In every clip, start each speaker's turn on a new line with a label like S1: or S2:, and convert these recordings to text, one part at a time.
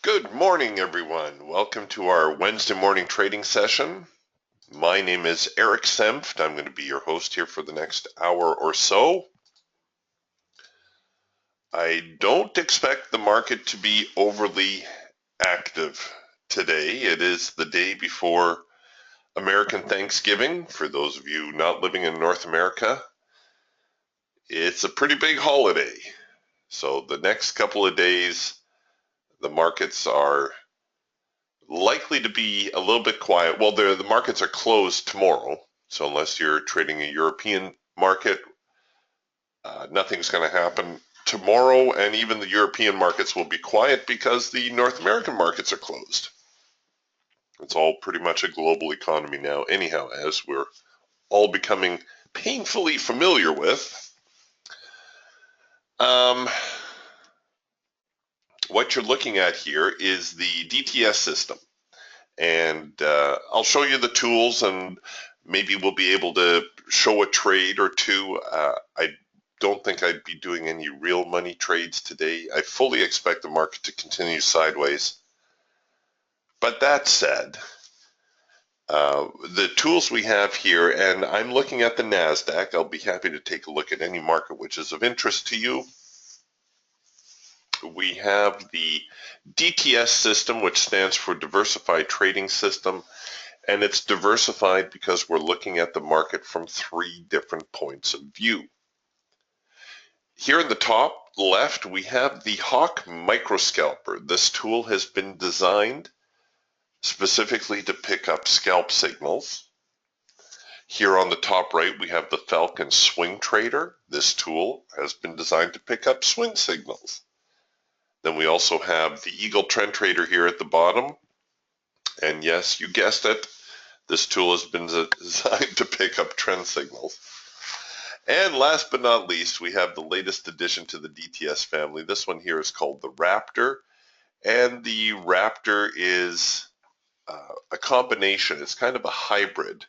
S1: Good morning, everyone. Welcome to our Wednesday morning trading session. My name is Eric Senft. I'm going to be your host here for the next hour or so. I don't expect the market to be overly active today. It is the day before American Thanksgiving. For those of you not living in North America, it's a pretty big holiday. So the next couple of days, the markets are likely to be a little bit quiet. Well, the markets are closed tomorrow, so unless you're trading a European market, nothing's going to happen tomorrow, and even the European markets will be quiet because the North American markets are closed. It's all pretty much a global economy now anyhow, as we're all becoming painfully familiar with. What you're looking at here is the DTS system. And I'll show you the tools, and maybe we'll be able to show a trade or two. I don't think I'd be doing any real money trades today. I fully expect the market to continue sideways. But that said, the tools we have here, and I'm looking at the NASDAQ. I'll be happy to take a look at any market which is of interest to you. We have the DTS system, which stands for Diversified Trading System. And it's diversified because we're looking at the market from three different points of view. Here in the top left, we have the Hawk Microscalper. This tool has been designed specifically to pick up scalp signals. Here on the top right, we have the Falcon Swing Trader. This tool has been designed to pick up swing signals. Then we also have the Eagle Trend Trader here at the bottom. And yes, you guessed it, this tool has been designed to pick up trend signals. And last but not least, we have the latest addition to the DTS family. This one here is called the Raptor. And the Raptor is a combination. It's kind of a hybrid.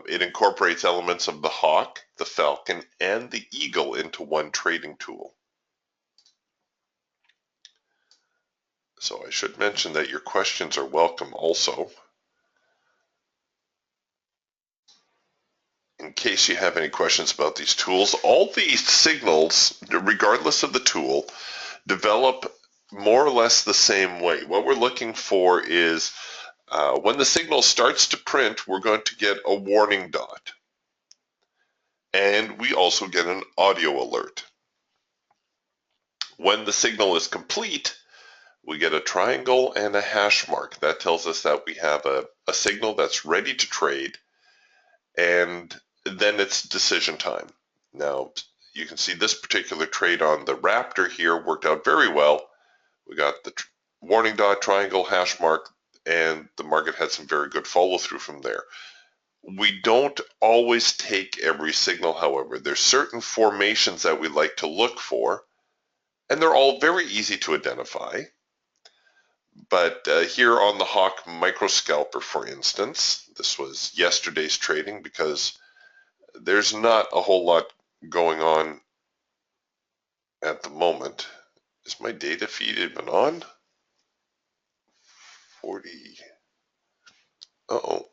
S1: It incorporates elements of the Hawk, the Falcon, and the Eagle into one trading tool. So I should mention that your questions are welcome also. In case you have any questions about these tools, all these signals, regardless of the tool, develop more or less the same way. What we're looking for is when the signal starts to print, we're going to get a warning dot. And we also get an audio alert. When the signal is complete, we get a triangle and a hash mark. That tells us that we have a signal that's ready to trade, and then it's decision time. Now, you can see this particular trade on the Raptor here worked out very well. We got the warning dot, triangle, hash mark, and the market had some very good follow through from there. We don't always take every signal, however. There's certain formations that we like to look for, and they're all very easy to identify. But here on the Hawk Microscalper, for instance, this was yesterday's trading because there's not a whole lot going on at the moment. Is my data feed even on? 40. Uh-oh.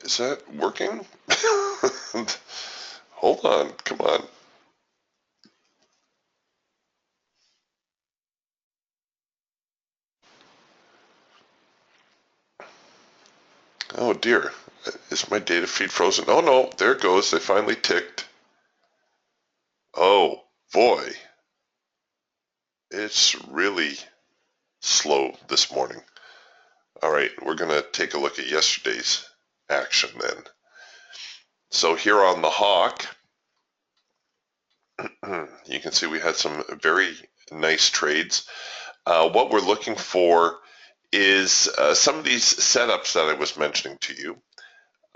S1: Is that working? Hold on, come on. Oh dear, is my data feed frozen? Oh no, there it goes, they finally ticked. Oh boy, it's really slow this morning. All right, we're gonna take a look at yesterday's action then. So here on the Hawk, you can see we had some very nice trades. What we're looking for is some of these setups that I was mentioning to you.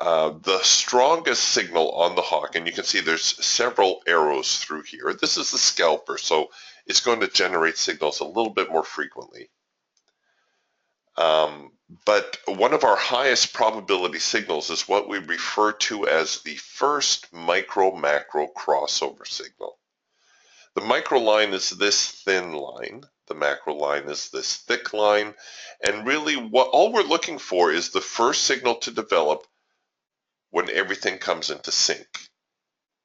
S1: The strongest signal on the Hawk, and you can see there's several arrows through here. This is the scalper, so it's going to generate signals a little bit more frequently. But one of our highest probability signals is what we refer to as the first micro-macro crossover signal. The micro line is this thin line. The macro line is this thick line. And really, all we're looking for is the first signal to develop when everything comes into sync.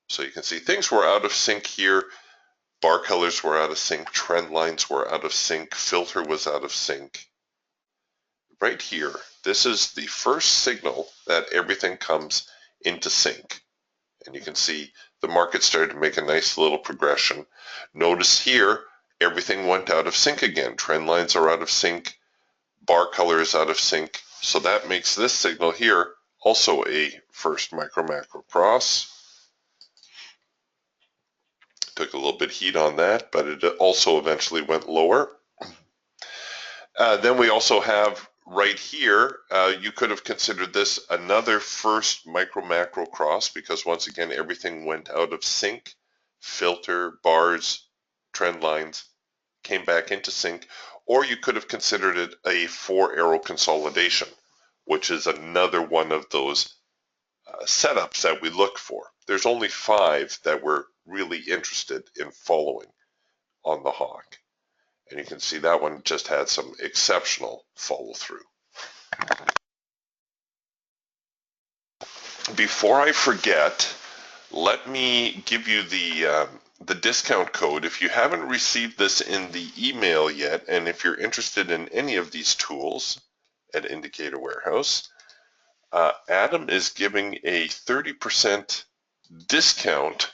S1: So you can see things were out of sync here. Bar colors were out of sync. Trend lines were out of sync. Filter was out of sync. Right here, this is the first signal that everything comes into sync. And you can see the market started to make a nice little progression. Notice here, everything went out of sync again. Trend lines are out of sync. Bar color is out of sync. So that makes this signal here also a first micro-macro cross. Took a little bit of heat on that, but it also eventually went lower. Then we also have right here, you could have considered this another first micro-macro cross because once again, everything went out of sync. Filter, bars, trend lines came back into sync. Or you could have considered it a 4-arrow consolidation, which is another one of those setups that we look for. There's only 5 that we're really interested in following on the hawk. And you can see that one just had some exceptional follow through. Before I forget, let me give you the discount code. If you haven't received this in the email yet, and if you're interested in any of these tools at Indicator Warehouse, Adam is giving a 30% discount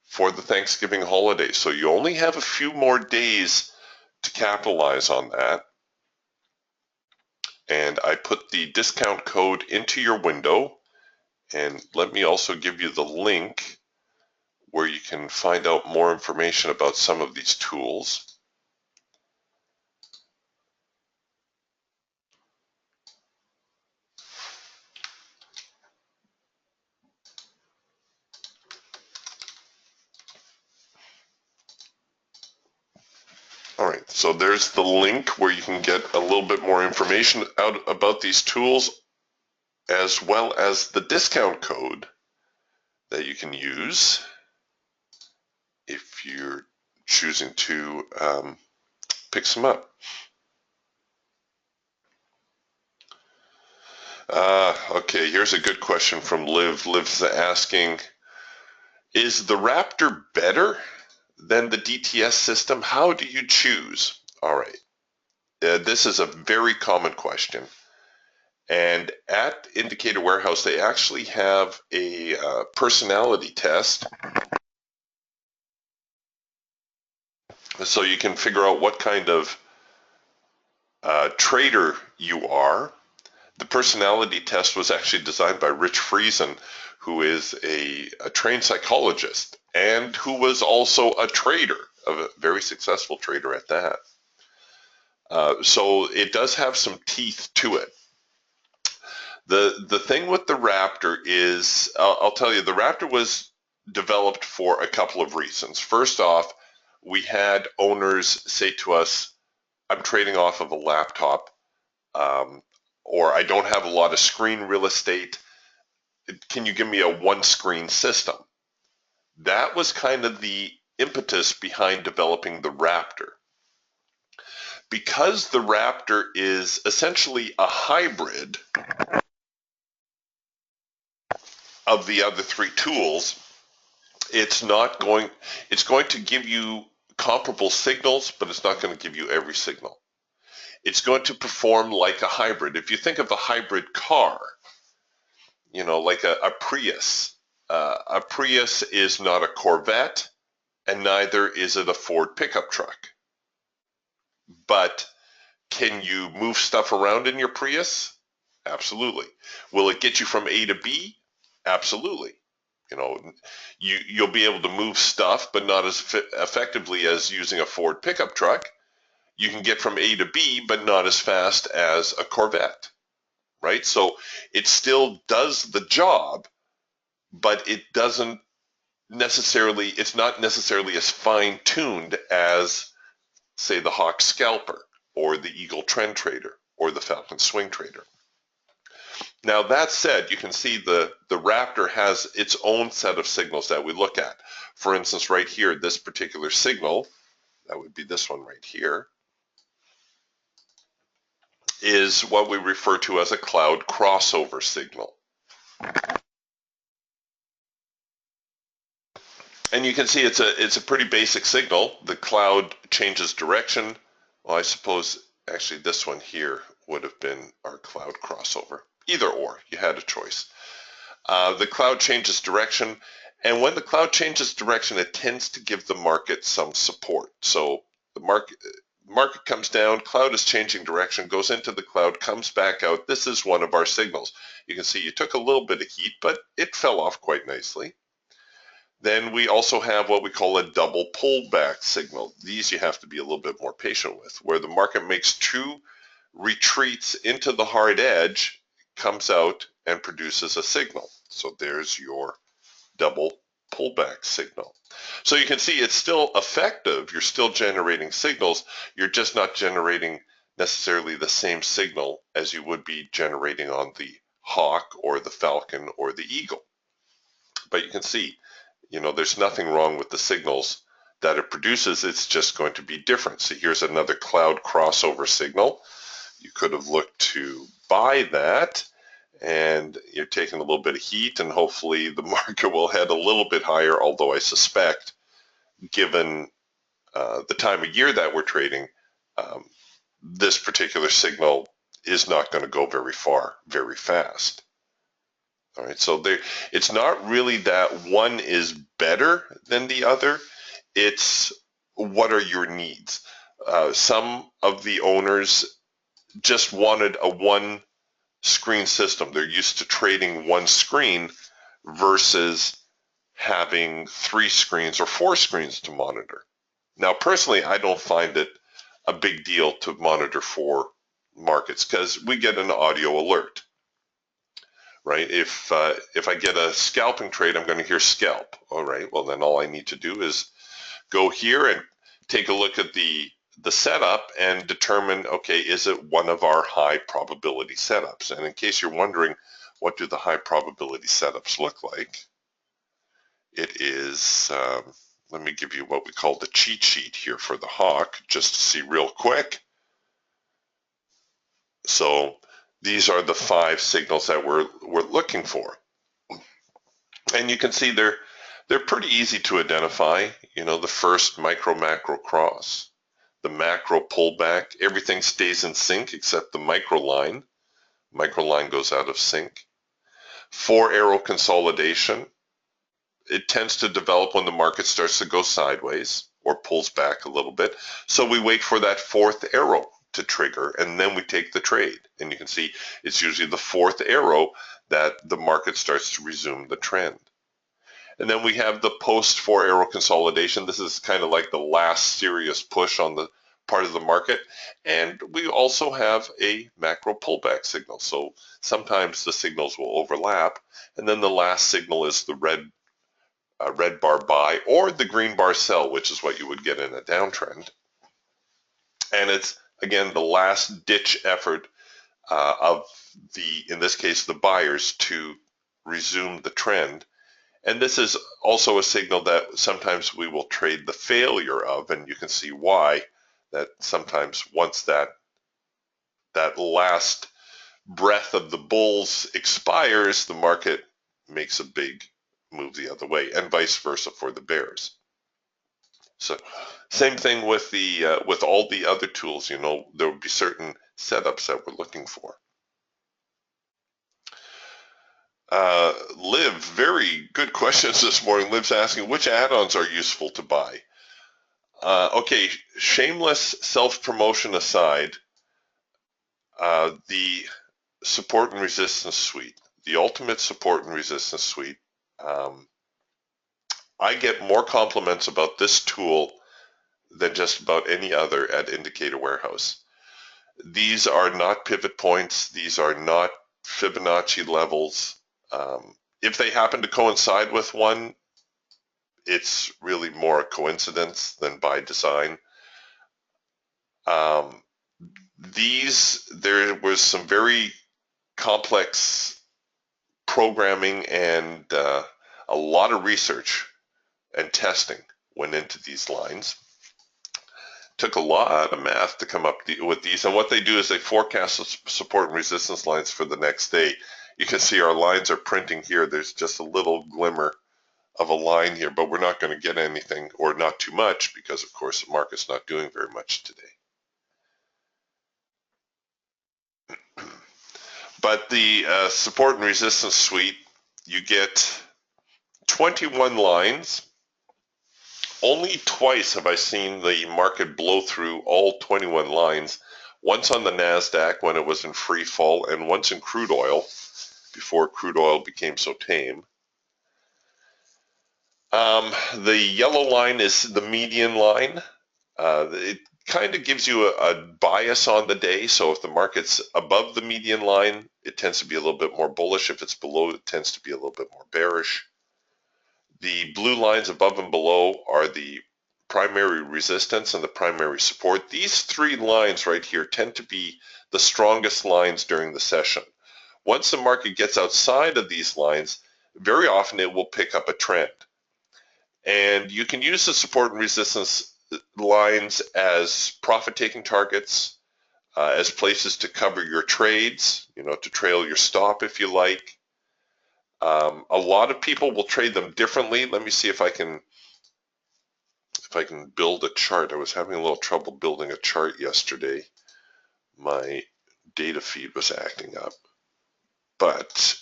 S1: for the Thanksgiving holiday. So you only have a few more days to capitalize on that. And I put the discount code into your window. And let me also give you the link where you can find out more information about some of these tools. All right, so there's the link where you can get a little bit more information out about these tools, as well as the discount code that you can use if you're choosing to pick some up. Okay, here's a good question from Liv. Liv's asking, is the Raptor better than the DTS system? How do you choose? All right, this is a very common question. And at Indicator Warehouse, they actually have a personality test. So you can figure out what kind of trader you are. The personality test was actually designed by Rich Friesen, who is a trained psychologist and who was also a trader, a very successful trader at that. So it does have some teeth to it. The thing with the Raptor is, I'll tell you, the Raptor was developed for a couple of reasons. First off, we had owners say to us, I'm trading off of a laptop, or I don't have a lot of screen real estate. Can you give me a one-screen system? That was kind of the impetus behind developing the Raptor. Because the Raptor is essentially a hybrid of the other 3 tools, it's going to give you comparable signals, but it's not going to give you every signal. It's going to perform like a hybrid. If you think of a hybrid car, you know, like a Prius. A Prius is not a Corvette, and neither is it a Ford pickup truck. But can you move stuff around in your Prius? Absolutely. Will it get you from A to B? Absolutely. You know, you'll be able to move stuff, but not as effectively as using a Ford pickup truck. You can get from A to B, but not as fast as a Corvette, right? So it still does the job, but it doesn't necessarily, it's not necessarily as fine-tuned as, say, the Hawk Scalper or the Eagle Trend Trader or the Falcon swing trader. Now that said, you can see the Raptor has its own set of signals that we look at. For instance, right here, this particular signal, that would be this one right here, is what we refer to as a cloud crossover signal. And you can see it's a pretty basic signal. The cloud changes direction. Well, I suppose actually this one here would have been our cloud crossover. Either or, you had a choice. The cloud changes direction, and when the cloud changes direction, it tends to give the market some support. So the market comes down, cloud is changing direction, goes into the cloud, comes back out. This is one of our signals. You can see you took a little bit of heat, but it fell off quite nicely. Then we also have what we call a double pullback signal. These you have to be a little bit more patient with, where the market makes two retreats into the hard edge, comes out and produces a signal. So there's your double pullback signal. So you can see it's still effective. You're still generating signals. You're just not generating necessarily the same signal as you would be generating on the Hawk or the Falcon or the Eagle. But you can see, there's nothing wrong with the signals that it produces. It's just going to be different. So here's another cloud crossover signal. You could have looked to buy that, and you're taking a little bit of heat, and hopefully the market will head a little bit higher, although I suspect, given the time of year that we're trading, this particular signal is not going to go very far, very fast. All right, so it's not really that one is better than the other. It's what are your needs? Some of the owners just wanted a one-screen system. They're used to trading one screen versus having 3 screens or 4 screens to monitor. Now, personally, I don't find it a big deal to monitor 4 markets because we get an audio alert. Right? If I get a scalping trade, I'm going to hear scalp. All right. Well, then all I need to do is go here and take a look at the setup and determine, okay, is it one of our high probability setups? And in case you're wondering, what do the high probability setups look like? It is, let me give you what we call the cheat sheet here for the Hawk, just to see real quick. So these are the 5 signals that we're looking for. And you can see they're pretty easy to identify. The first micro-macro cross, the macro pullback, everything stays in sync except the micro line. Micro line goes out of sync. 4-arrow consolidation. It tends to develop when the market starts to go sideways or pulls back a little bit. So we wait for that 4th arrow to trigger, and then we take the trade. And you can see it's usually the 4th arrow that the market starts to resume the trend. And then we have the post 4-arrow consolidation. This is kind of like the last serious push on the part of the market. And we also have a macro pullback signal. So sometimes the signals will overlap. And then the last signal is the red bar buy or the green bar sell, which is what you would get in a downtrend. And it's, again, the last ditch effort of in this case, the buyers to resume the trend. And this is also a signal that sometimes we will trade the failure of, and you can see why, that sometimes once that last breath of the bulls expires, the market makes a big move the other way, and vice versa for the bears. So same thing with with all the other tools. There will be certain setups that we're looking for. Liv, very good questions this morning. Liv's asking, which add-ons are useful to buy? Okay, shameless self-promotion aside, the support and resistance suite, the ultimate support and resistance suite, I get more compliments about this tool than just about any other at Indicator Warehouse. These are not pivot points. These are not Fibonacci levels. If they happen to coincide with one, it's really more a coincidence than by design. there was some very complex programming and a lot of research and testing went into these lines. Took a lot of math to come up with these, and what they do is they forecast the support and resistance lines for the next day. You can see our lines are printing here. There's just a little glimmer of a line here, but we're not going to get anything, or not too much, because of course the market's not doing very much today. But the support and resistance suite, you get 21 lines. Only twice have I seen the market blow through all 21 lines. Once on the NASDAQ when it was in free fall, and once in crude oil before crude oil became so tame. The yellow line is the median line. It kind of gives you a bias on the day. So if the market's above the median line, it tends to be a little bit more bullish. If it's below, it tends to be a little bit more bearish. The blue lines above and below are the primary resistance and the primary support. These three lines right here tend to be the strongest lines during the session. Once the market gets outside of these lines, very often it will pick up a trend. And you can use the support and resistance lines as profit-taking targets, as places to cover your trades, to trail your stop if you like. A lot of people will trade them differently. Let me see if I can build a chart. I was having a little trouble building a chart yesterday. My data feed was acting up. But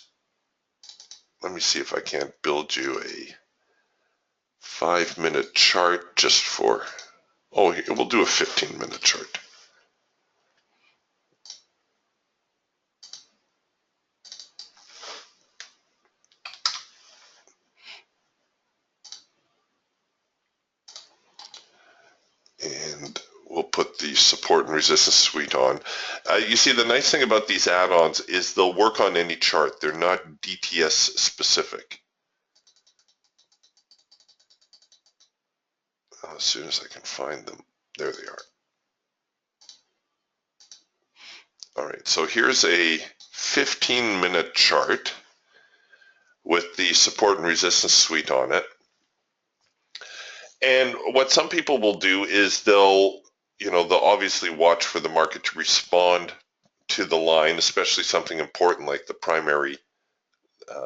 S1: let me see if I can't build you a 5-minute chart just for, we'll do a 15-minute chart. And we'll put the support and resistance suite on. You see, the nice thing about these add-ons is they'll work on any chart. They're not DTS specific. As soon as I can find them, there they are. All right, so here's a 15-minute chart with the support and resistance suite on it. And what some people will do is they'll obviously watch for the market to respond to the line, especially something important like the primary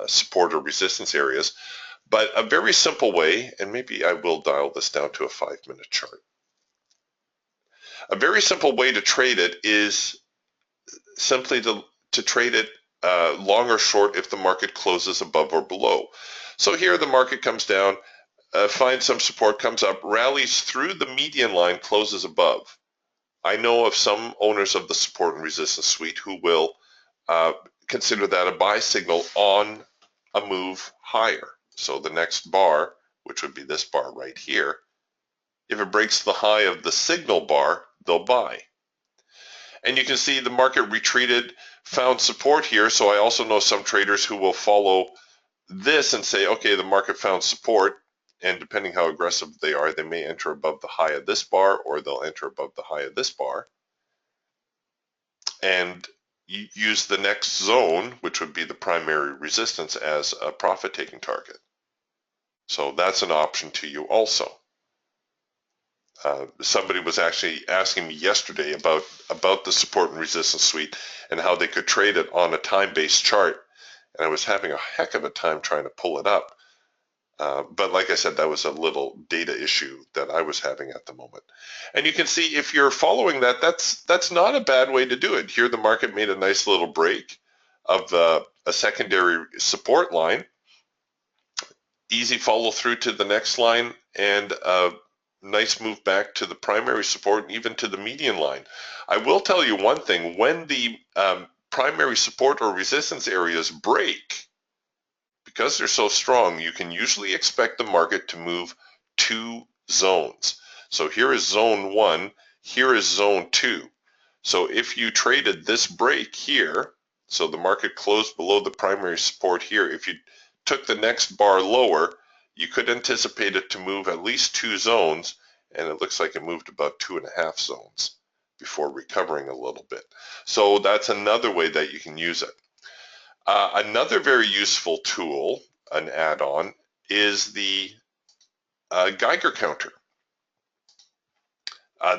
S1: support or resistance areas. But a very simple way, and maybe I will dial this down to a 5-minute chart. A very simple way to trade it is simply to trade it long or short if the market closes above or below. So here the market comes down, finds some support, comes up, rallies through the median line, closes above. I know of some owners of the support and resistance suite who will consider that a buy signal on a move higher. So the next bar, which would be this bar right here, if it breaks the high of the signal bar, they'll buy. And you can see the market retreated, found support here. So I also know some traders who will follow this and say, okay, the market found support. And depending how aggressive they are, they may enter above the high of this bar, or they'll enter above the high of this bar. And you use the next zone, which would be the primary resistance, as a profit-taking target. So that's an option to you also. Somebody was actually asking me yesterday about the support and resistance suite and how they could trade it on a time-based chart. And I was having a heck of a time trying to pull it up. But like I said, that was a little data issue that I was having at the moment. And you can see if you're following that, that's not a bad way to do it. Here the market made a nice little break of a secondary support line. Easy follow through to the next line, and a nice move back to the primary support and even to the median line. I will tell you one thing, when the primary support or resistance areas break, because they're so strong, you can usually expect the market to move 2 zones. So here is zone 1, here is zone 2. So if you traded this break here, so the market closed below the primary support here, if you took the next bar lower, you could anticipate it to move at least 2 zones, and it looks like it moved about 2.5 zones. before recovering a little bit. So that's another way that you can use it. Another very useful tool, an add-on, is the Geiger Counter.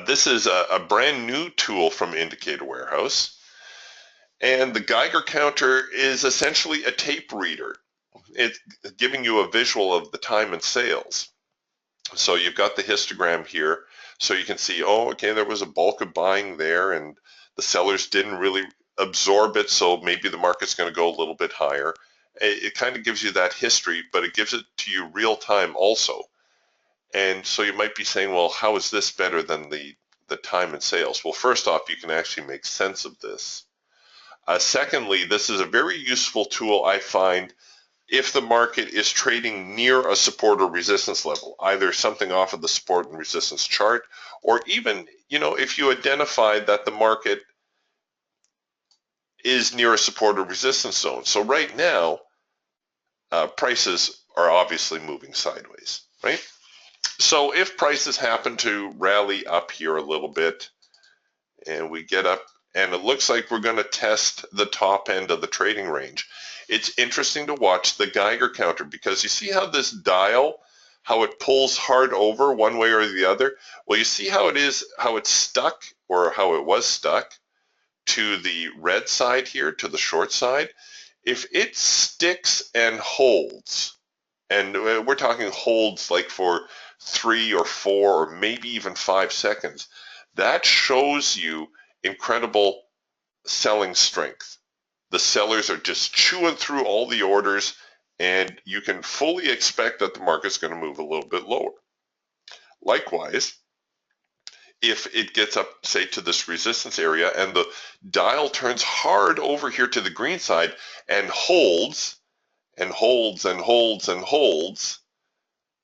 S1: This is a brand new tool from Indicator Warehouse. And the Geiger Counter is essentially a tape reader. It's giving you a visual of the time and sales. So you've got the histogram here, so you can see, oh, okay, there was a bulk of buying there, and the sellers didn't really absorb it, so maybe the market's going to go a little bit higher. It kind of gives you that history, but it gives it to you real time also. And so you might be saying, well, how is this better than the time and sales? Well, first off, you can actually make sense of this. Secondly, this is a very useful tool, I find, if the market is trading near a support or resistance level, either something off of the support and resistance chart, or even, if you identify that the market is near a support or resistance zone. So right now, prices are obviously moving sideways, right? So if prices happen to rally up here a little bit, and we get up, and it looks like we're going to test the top end of the trading range. It's interesting to watch the Geiger counter, because you see how this dial, how it pulls hard over one way or the other? Well, you see how it's stuck, or how it was stuck to the red side here, to the short side. If it sticks and holds, and we're talking holds like for 3 or 4 or maybe even 5 seconds, that shows you incredible selling strength. The sellers are just chewing through all the orders, and you can fully expect that the market's going to move a little bit lower. Likewise, if it gets up, say, to this resistance area and the dial turns hard over here to the green side and holds and holds and holds and holds,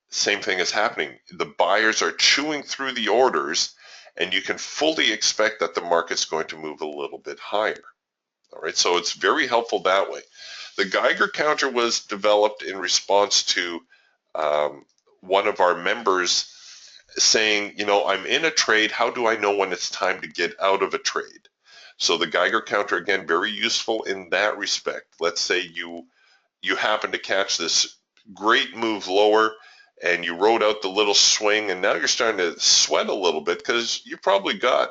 S1: same thing is happening. The buyers are chewing through the orders, and you can fully expect that the market's going to move a little bit higher. All right, so it's very helpful that way. The Geiger counter was developed in response to one of our members saying, I'm in a trade, how do I know when it's time to get out of a trade? So the Geiger counter, again, very useful in that respect. Let's say you happen to catch this great move lower, and you rode out the little swing, and now you're starting to sweat a little bit because you probably got,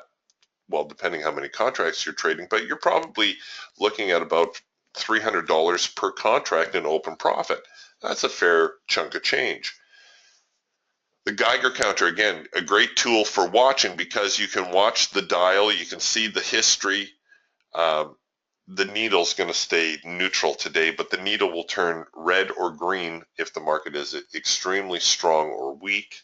S1: well, depending how many contracts you're trading, but you're probably looking at about $300 per contract in open profit. That's a fair chunk of change. The Geiger counter, again, a great tool for watching, because you can watch the dial, you can see the history. The needle's going to stay neutral today, but the needle will turn red or green if the market is extremely strong or weak.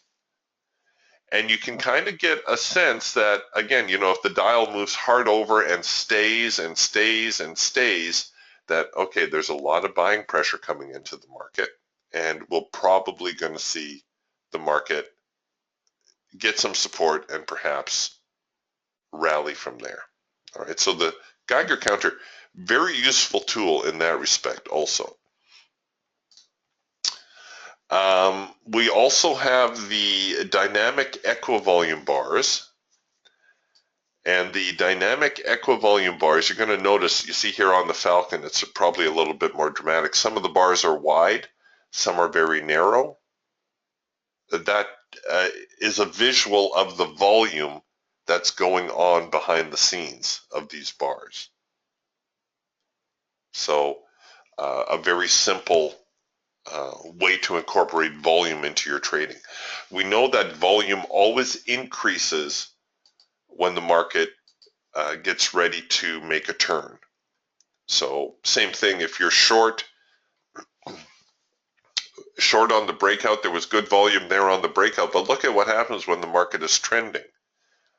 S1: And you can kind of get a sense that, again, if the dial moves hard over and stays and stays and stays, that, okay, there's a lot of buying pressure coming into the market, and we're probably going to see the market get some support and perhaps rally from there. All right, so the Geiger counter, very useful tool in that respect also. We also have the dynamic equivolume bars. And the dynamic equivolume bars, you're going to notice, you see here on the Falcon, it's probably a little bit more dramatic. Some of the bars are wide, some are very narrow. That is a visual of the volume that's going on behind the scenes of these bars. So a very simple way to incorporate volume into your trading. We know that volume always increases when the market gets ready to make a turn. So same thing, if you're short on the breakout, there was good volume there on the breakout, but look at what happens when the market is trending.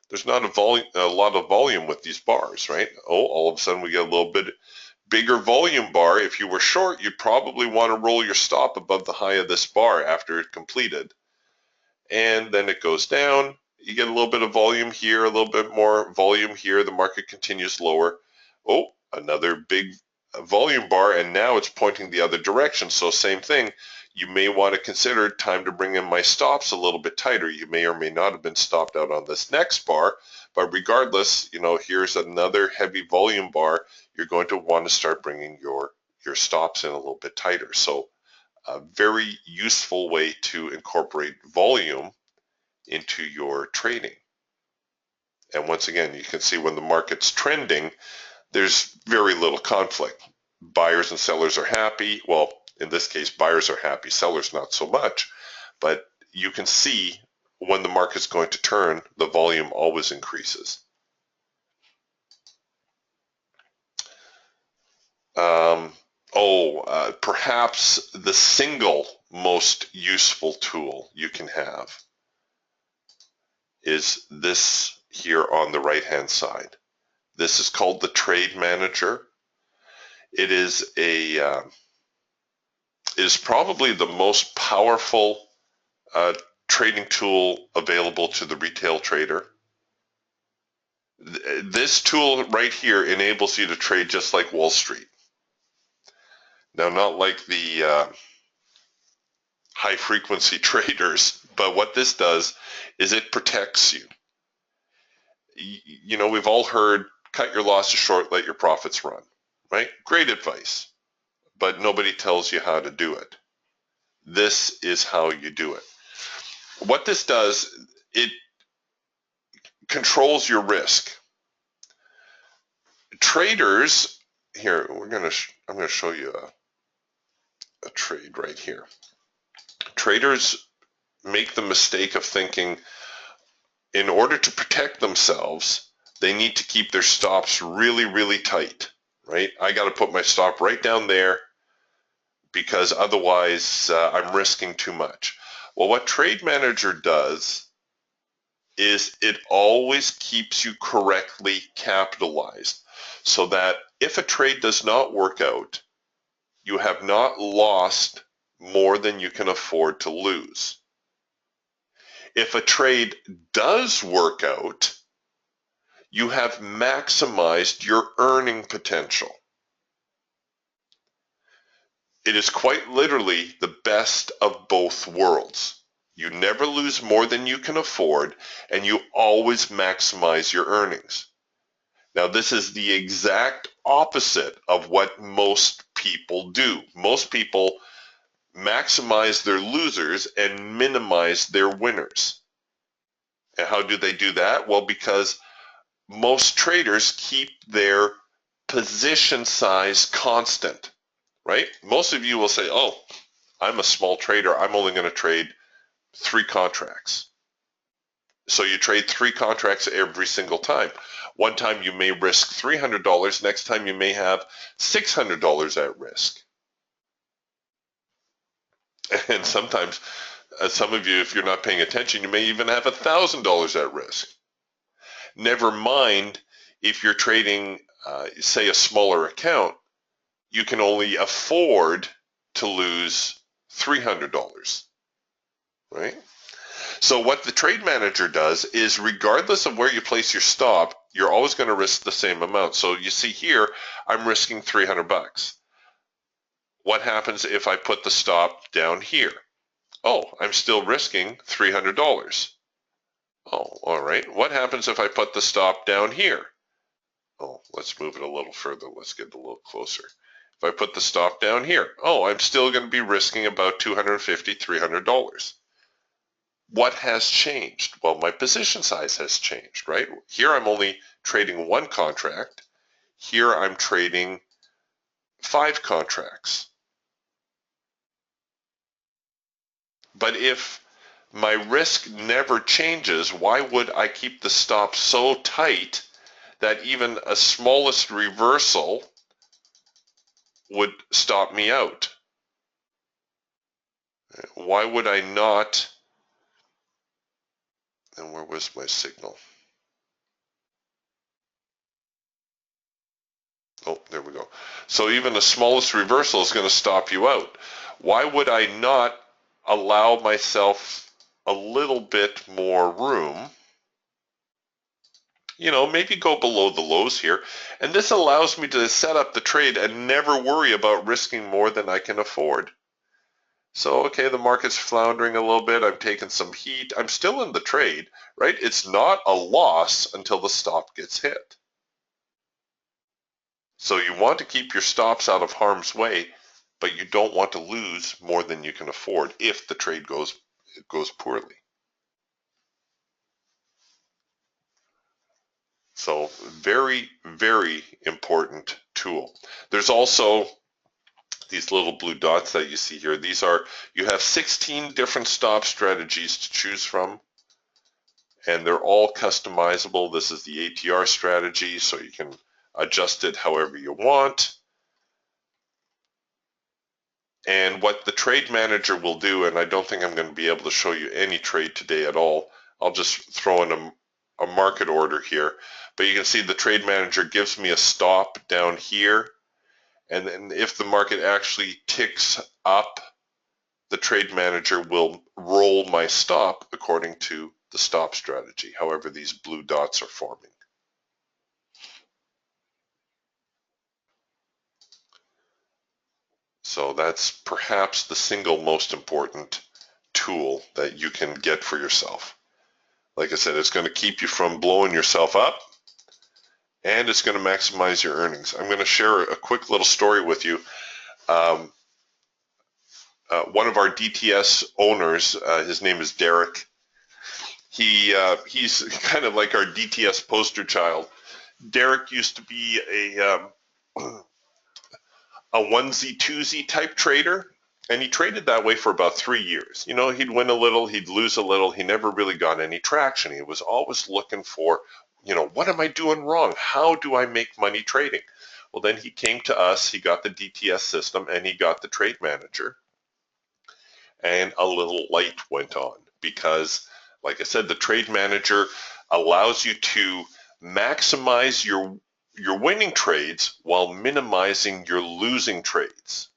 S1: There's not a lot of volume with these bars, right? Oh, all of a sudden we get a little bit bigger volume bar. If you were short, you'd probably want to roll your stop above the high of this bar after it completed. And then it goes down. You get a little bit of volume here, a little bit more volume here. The market continues lower. Oh, another big volume bar, and now it's pointing the other direction. So same thing. You may want to consider time to bring in my stops a little bit tighter. You may or may not have been stopped out on this next bar, But regardless, here's another heavy volume bar. You're going to want to start bringing your stops in a little bit tighter. So a very useful way to incorporate volume into your trading. And once again, you can see when the market's trending, there's very little conflict. Buyers and sellers are happy. Well, in this case, buyers are happy, sellers not so much. But you can see when the market's going to turn, the volume always increases. Perhaps the single most useful tool you can have is this here on the right-hand side. This is called the Trade Manager. It is probably the most powerful trading tool available to the retail trader. This tool right here enables you to trade just like Wall Street. Now, not like the high-frequency traders, but what this does is it protects you. We've all heard, cut your losses short, let your profits run, right? Great advice, but nobody tells you how to do it. This is how you do it. What this does, it controls your risk. Traders, here, I'm going to show you a trade right here. Traders make the mistake of thinking in order to protect themselves, they need to keep their stops really, really tight, right? I got to put my stop right down there because otherwise I'm risking too much. Well, what Trade Manager does is it always keeps you correctly capitalized so that if a trade does not work out, you have not lost more than you can afford to lose. If a trade does work out, you have maximized your earning potential. It is quite literally the best of both worlds. You never lose more than you can afford, and you always maximize your earnings. Now, this is the exact opposite of what most people do. Most people maximize their losers and minimize their winners. And how do they do that? Well, because most traders keep their position size constant, right? Most of you will say, oh, I'm a small trader. I'm only going to trade 3 contracts. So you trade 3 contracts every single time. One time you may risk $300. Next time you may have $600 at risk. And sometimes, some of you, if you're not paying attention, you may even have $1,000 at risk. Never mind if you're trading, say, a smaller account, you can only afford to lose $300, right? So what the Trade Manager does is, regardless of where you place your stop, you're always going to risk the same amount. So you see here, I'm risking $300. What happens if I put the stop down here? Oh, I'm still risking $300. Oh, all right. What happens if I put the stop down here? Oh, let's move it a little further. Let's get a little closer. If I put the stop down here, oh, I'm still going to be risking about $250, $300. What has changed? Well, my position size has changed, right? Here I'm only trading 1 contract. Here I'm trading 5 contracts. But if my risk never changes, why would I keep the stop so tight that even a smallest reversal would stop me out? Why would I not? And where was my signal? Oh, there we go. So even the smallest reversal is going to stop you out. Why would I not allow myself a little bit more room? Maybe go below the lows here. And this allows me to set up the trade and never worry about risking more than I can afford. So, okay, the market's floundering a little bit. I'm taking some heat. I'm still in the trade, right? It's not a loss until the stop gets hit. So you want to keep your stops out of harm's way, but you don't want to lose more than you can afford if the trade goes poorly. So very, very important tool. There's also these little blue dots that you see here. You have 16 different stop strategies to choose from, and they're all customizable. This is the ATR strategy, so you can adjust it however you want. And what the trade manager will do, and I don't think I'm going to be able to show you any trade today at all. I'll just throw in a market order here. But you can see the trade manager gives me a stop down here. And then if the market actually ticks up, the trade manager will roll my stop according to the stop strategy, however these blue dots are forming. So that's perhaps the single most important tool that you can get for yourself. Like I said, it's going to keep you from blowing yourself up, and it's going to maximize your earnings. I'm going to share a quick little story with you. One of our DTS owners, his name is Derek. He's kind of like our DTS poster child. Derek used to be a onesie twosie type trader, and he traded that way for about 3 years. You know, he'd win a little, he'd lose a little. He never really got any traction. He was always looking for, what am I doing wrong? How do I make money trading? Well, then he came to us, he got the DTS system, and he got the trade manager, and a little light went on because, like I said, the trade manager allows you to maximize your winning trades while minimizing your losing trades.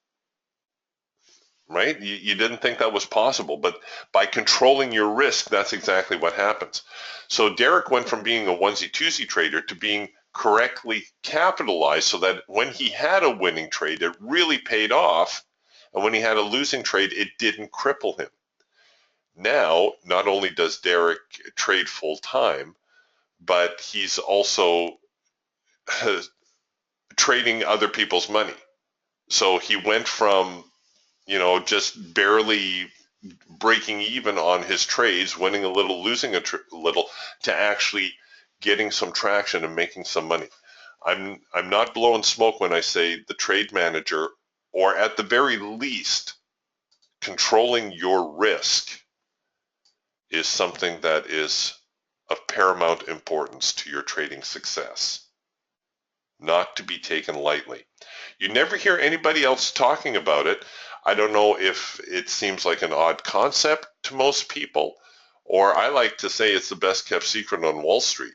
S1: Right? You didn't think that was possible, but by controlling your risk, that's exactly what happens. So Derek went from being a onesie-twosie trader to being correctly capitalized so that when he had a winning trade, it really paid off. And when he had a losing trade, it didn't cripple him. Now, not only does Derek trade full time, but he's also trading other people's money. So he went from, just barely breaking even on his trades, winning a little, losing a little, to actually getting some traction and making some money. I'm not blowing smoke when I say the trade manager, or at the very least, controlling your risk is something that is of paramount importance to your trading success, not to be taken lightly. You never hear anybody else talking about it. I don't know if it seems like an odd concept to most people, or I like to say it's the best kept secret on Wall Street.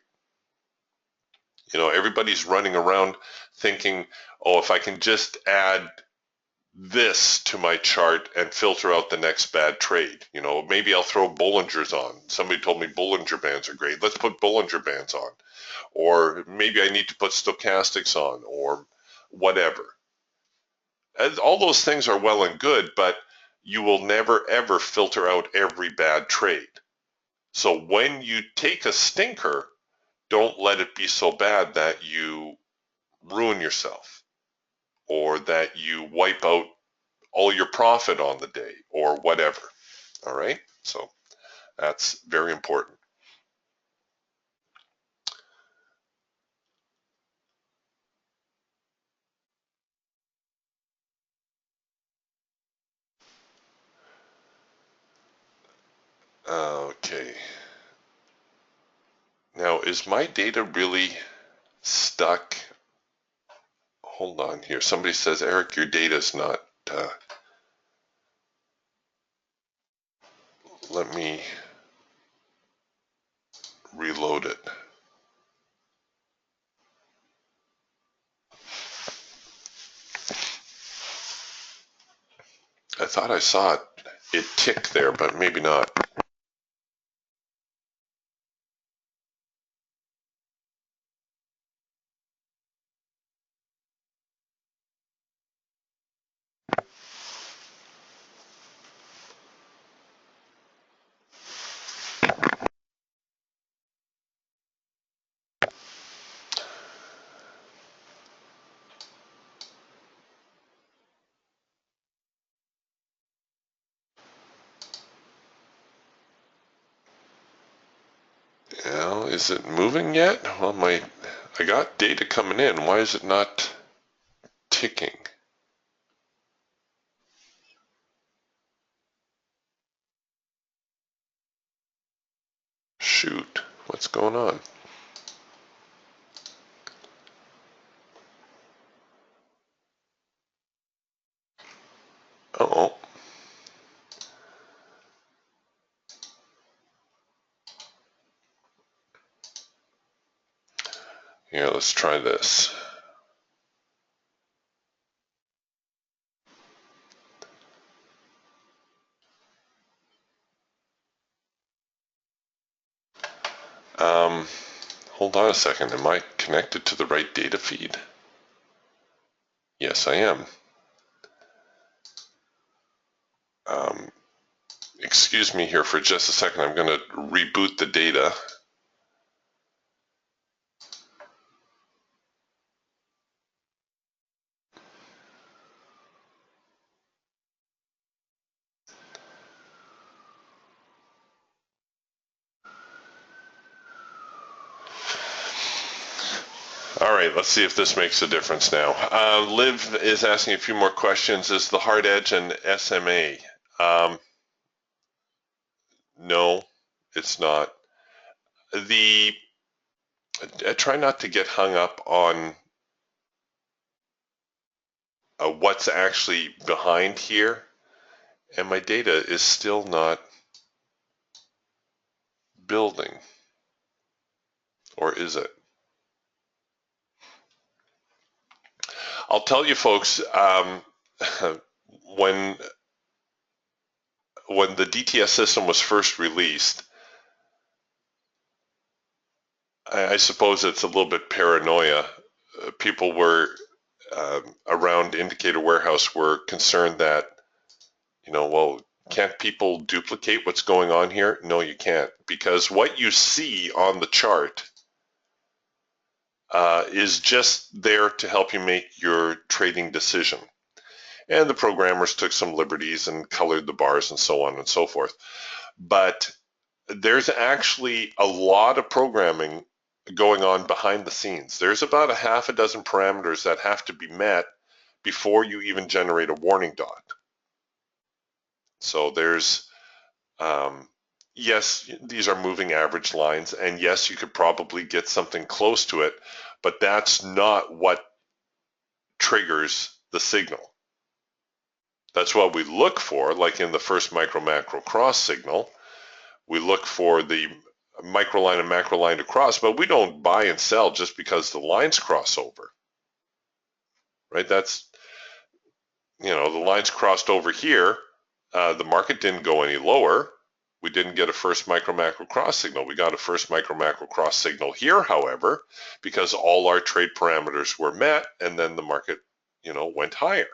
S1: Everybody's running around thinking, oh, if I can just add this to my chart and filter out the next bad trade. Maybe I'll throw Bollinger's on. Somebody told me Bollinger Bands are great. Let's put Bollinger Bands on. Or maybe I need to put stochastics on, or whatever. And all those things are well and good, but you will never ever filter out every bad trade. So when you take a stinker, don't let it be so bad that you ruin yourself, or that you wipe out all your profit on the day, or whatever. All right? So that's very important. Okay. Now, is my data really stuck? Hold on here. Somebody says, Eric, your data's not. Let me reload it. I thought I saw it tick there, but maybe not. Is it moving yet? Well, I got data coming in. Why is it not ticking? Shoot, what's going on? Uh-oh. Here, let's try this. Hold on a second. Am I connected to the right data feed? Yes, I am. Excuse me here for just a second. I'm going to reboot the data. All right, let's see if this makes a difference now. Liv is asking a few more questions. Is the hard edge an SMA? No, it's not. I try not to get hung up on what's actually behind here, and my data is still not building, or is it? I'll tell you folks, when the DTS system was first released, I suppose it's a little bit paranoia. People were around Indicator Warehouse were concerned that, well, can't people duplicate what's going on here? No, you can't, because what you see on the chart is just there to help you make your trading decision. And the programmers took some liberties and colored the bars and so on and so forth. But there's actually a lot of programming going on behind the scenes. There's about a half a dozen parameters that have to be met before you even generate a warning dot. So there's, yes, these are moving average lines, and yes, you could probably get something close to it, but that's not what triggers the signal. That's what we look for, like in the first micro-macro cross signal. We look for the micro line and macro line to cross, but we don't buy and sell just because the lines cross over, right? That's, the lines crossed over here. The market didn't go any lower. We didn't get a first micro macro cross signal. We got a first micro macro cross signal here, however, because all our trade parameters were met, and then the market, went higher.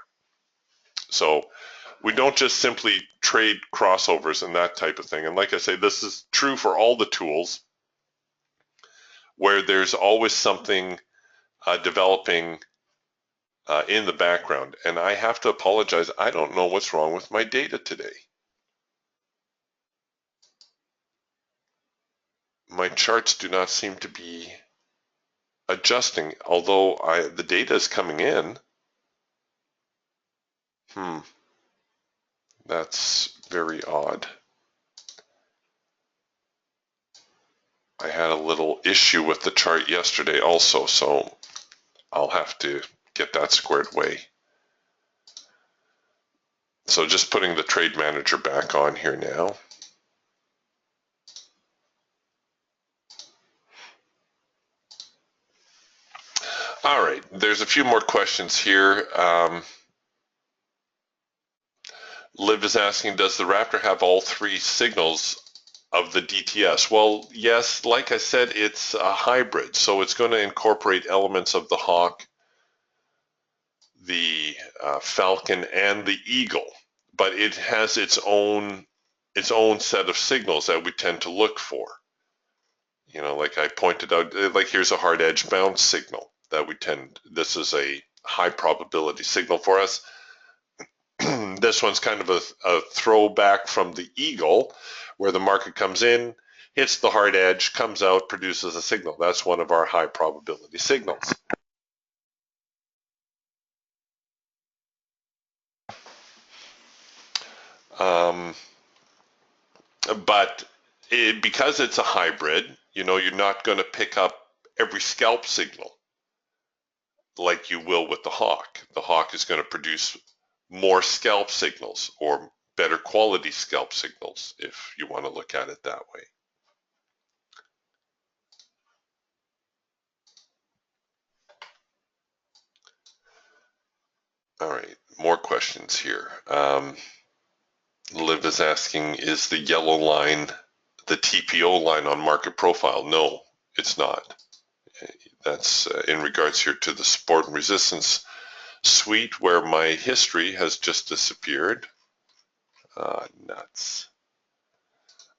S1: So we don't just simply trade crossovers and that type of thing. And like I say, this is true for all the tools, where there's always something developing in the background. And I have to apologize, I don't know what's wrong with my data today. My charts do not seem to be adjusting, although the data is coming in. That's very odd. I had a little issue with the chart yesterday also, so I'll have to get that squared away. So just putting the trade manager back on here now. All right, there's a few more questions here. Liv is asking, does the Raptor have all three signals of the DTS? Well, yes, like I said, it's a hybrid, so it's going to incorporate elements of the Hawk, the Falcon, and the Eagle, but it has its own set of signals that we tend to look for. Like I pointed out, like here's a hard edge bounce signal that this is a high probability signal for us. This one's kind of a throwback from the Eagle, where the market comes in, hits the hard edge, comes out, produces a signal. That's one of our high probability signals. But because it's a hybrid, you're not going to pick up every scalp signal like you will with the hawk. The hawk is going to produce more scalp signals or better quality scalp signals, if you want to look at it that way. All right, more questions here. Liv is asking, is the yellow line the TPO line on market profile? No, it's not. That's in regards here to the support and resistance suite, where my history has just disappeared. Nuts.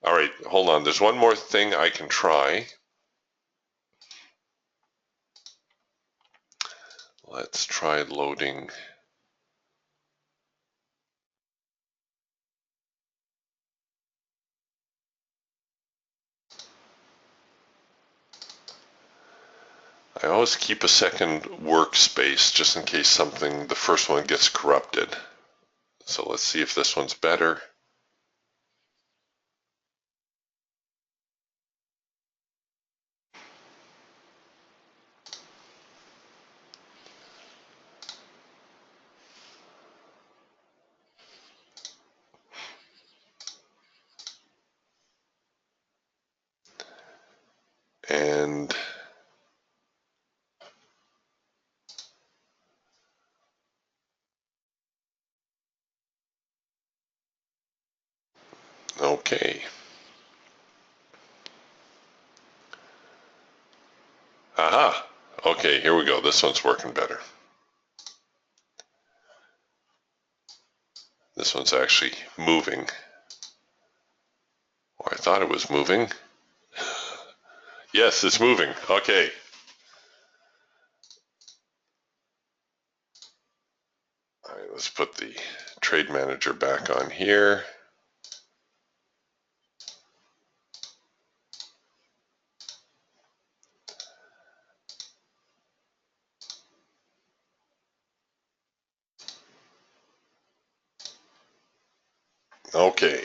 S1: All right, hold on. There's one more thing I can try. Let's try loading. I always keep a second workspace just in case the first one gets corrupted. So let's see if this one's better. And okay. Aha. Okay, here we go. This one's working better. This one's actually moving. Or I thought it was moving. Yes, it's moving. Okay. All right, let's put the trade manager back on here. Okay.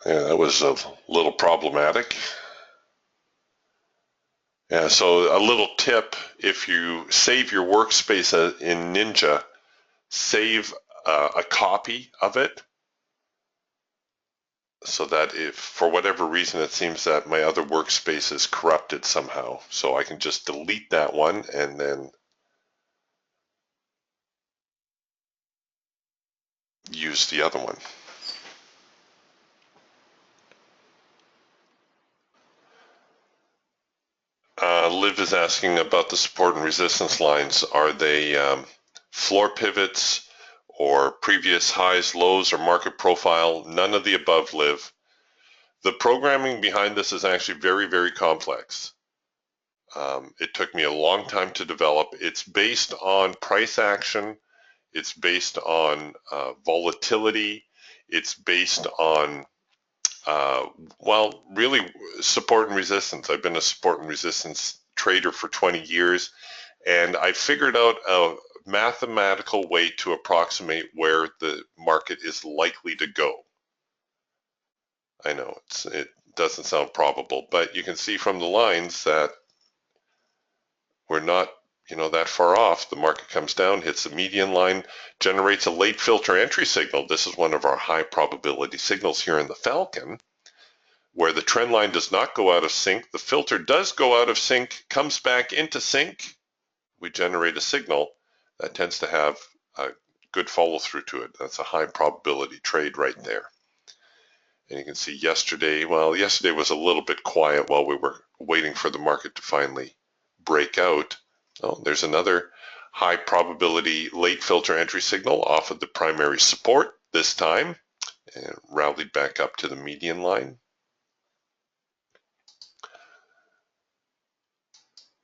S1: Yeah, that was a little problematic. Yeah, so a little tip, if you save your workspace in Ninja, save a copy of it, so that if for whatever reason it seems that my other workspace is corrupted somehow, so I can just delete that one and then use the other one. Liv is asking about the support and resistance lines. Are they floor pivots or previous highs, lows, or market profile? None of the above, Liv. The programming behind this is actually very, very complex. It took me a long time to develop. It's based on price action. It's based on volatility. It's based on, well, really support and resistance. I've been a support and resistance trader for 20 years, and I figured out a mathematical way to approximate where the market is likely to go. I know it doesn't sound probable, but you can see from the lines that we're not that far off. The market comes down, hits the median line, generates a late filter entry signal. This is one of our high probability signals here in the Falcon, where the trend line does not go out of sync. The filter does go out of sync, comes back into sync. We generate a signal that tends to have a good follow through to it. That's a high probability trade right there. And you can see yesterday was a little bit quiet while we were waiting for the market to finally break out. Oh, there's another high probability late filter entry signal off of the primary support this time, and rallied back up to the median line.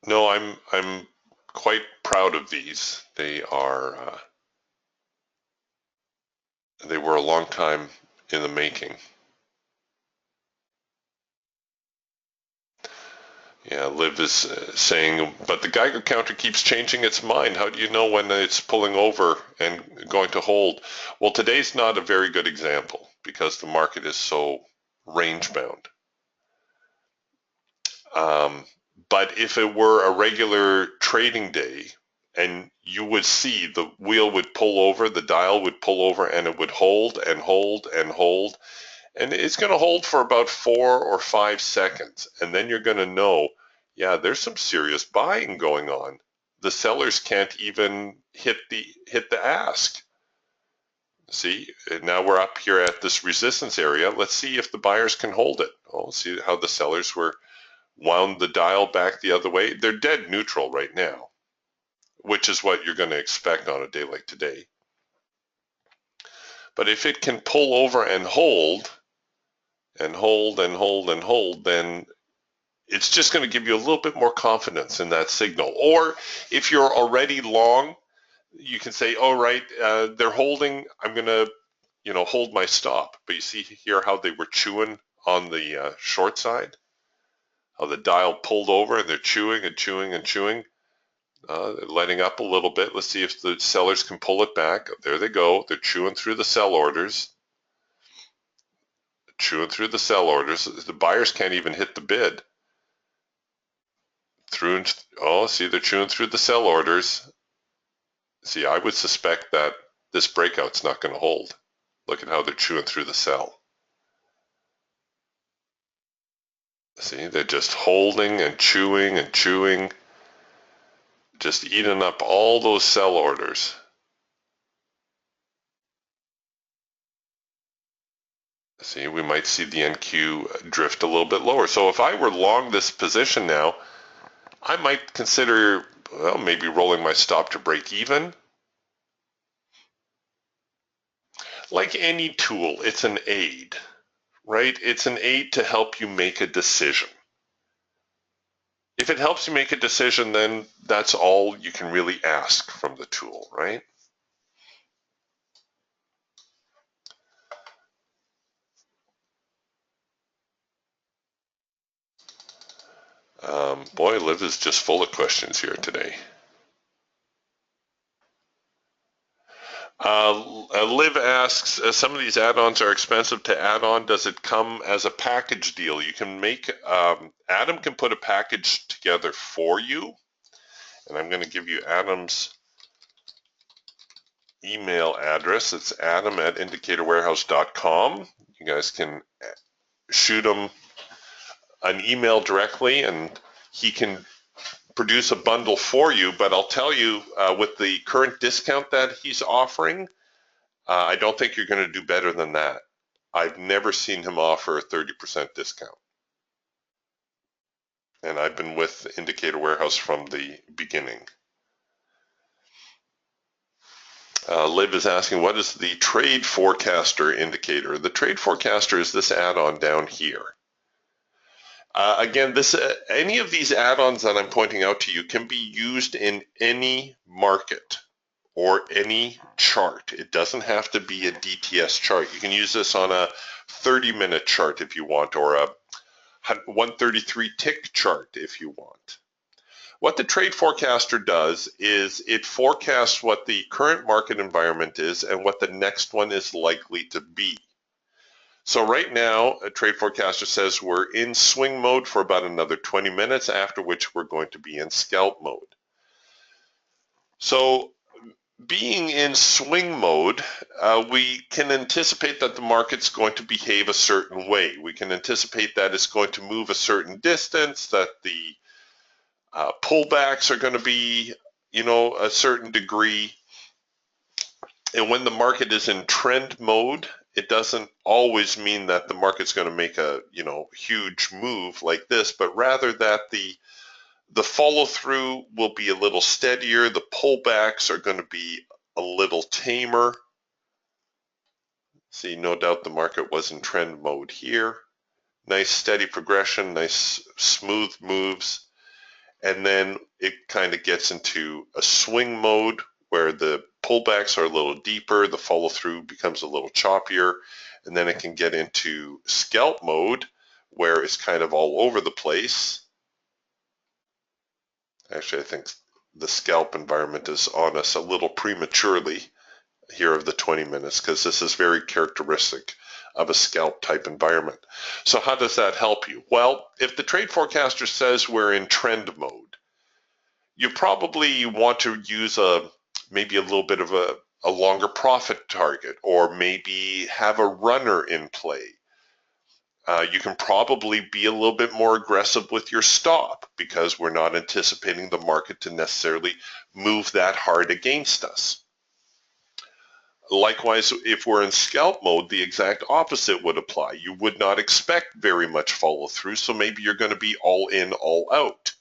S1: No, I'm quite proud of these. They are They were a long time in the making. Yeah, Liv is saying, but the Geiger counter keeps changing its mind. How do you know when it's pulling over and going to hold? Well, today's not a very good example because the market is so range bound. But if it were a regular trading day, and you would see the wheel would pull over, the dial would pull over, and it would hold and hold and hold. And it's going to hold for about 4 or 5 seconds. And then you're going to know, yeah, there's some serious buying going on. The sellers can't even hit the ask. See, now we're up here at this resistance area. Let's see if the buyers can hold it. Oh, see how the sellers were wound the dial back the other way. They're dead neutral right now, which is what you're going to expect on a day like today. But if it can pull over and hold and hold and hold and hold, then it's just going to give you a little bit more confidence in that signal. Or if you're already long, you can say, oh, right, they're holding, I'm going to, hold my stop. But you see here how they were chewing on the short side, how the dial pulled over and they're chewing and chewing and chewing. They're letting up a little bit. Let's see if the sellers can pull it back. There they go. They're chewing through the sell orders. Chewing through the sell orders. The buyers can't even hit the bid. See, they're chewing through the sell orders. See, I would suspect that this breakout's not going to hold. Look at how they're chewing through the sell. See, they're just holding and chewing, just eating up all those sell orders. See, we might see the NQ drift a little bit lower. So if I were long this position now, I might consider, well, maybe rolling my stop to break even. Like any tool, it's an aid, right? It's an aid to help you make a decision. If it helps you make a decision, then that's all you can really ask from the tool, right? Boy, Liv is just full of questions here today. Liv asks, some of these add-ons are expensive to add on. Does it come as a package deal? You can make, Adam can put a package together for you. And I'm going to give you Adam's email address. It's adam@indicatorwarehouse.com. You guys can shoot him an email directly and he can produce a bundle for you. But I'll tell you, with the current discount that he's offering, I don't think you're going to do better than that. I've never seen him offer a 30% discount. And I've been with Indicator Warehouse from the beginning. Liv is asking, what is the Trade Forecaster indicator? The Trade Forecaster is this add-on down here. Again, any of these add-ons that I'm pointing out to you can be used in any market or any chart. It doesn't have to be a DTS chart. You can use this on a 30-minute chart if you want, or a 133 tick chart if you want. What the Trade Forecaster does is it forecasts what the current market environment is and what the next one is likely to be. So right now, a Trade Forecaster says we're in swing mode for about another 20 minutes, after which we're going to be in scalp mode. So being in swing mode, we can anticipate that the market's going to behave a certain way. We can anticipate that it's going to move a certain distance, that the pullbacks are going to be, a certain degree. And when the market is in trend mode, it doesn't always mean that the market's going to make a, huge move like this, but rather that the follow through will be a little steadier. The pullbacks are going to be a little tamer. See, no doubt the market was in trend mode here. Nice steady progression, nice smooth moves. And then it kind of gets into a swing mode where the pullbacks are a little deeper, the follow through becomes a little choppier, and then it can get into scalp mode where it's kind of all over the place. Actually, I think the scalp environment is on us a little prematurely here of the 20 minutes because this is very characteristic of a scalp type environment. So how does that help you? Well, if the trade forecaster says we're in trend mode, you probably want to use maybe a little bit of a longer profit target, or maybe have a runner in play. You can probably be a little bit more aggressive with your stop because we're not anticipating the market to necessarily move that hard against us. Likewise, if we're in scalp mode, the exact opposite would apply. You would not expect very much follow through, so maybe you're going to be all in, all out.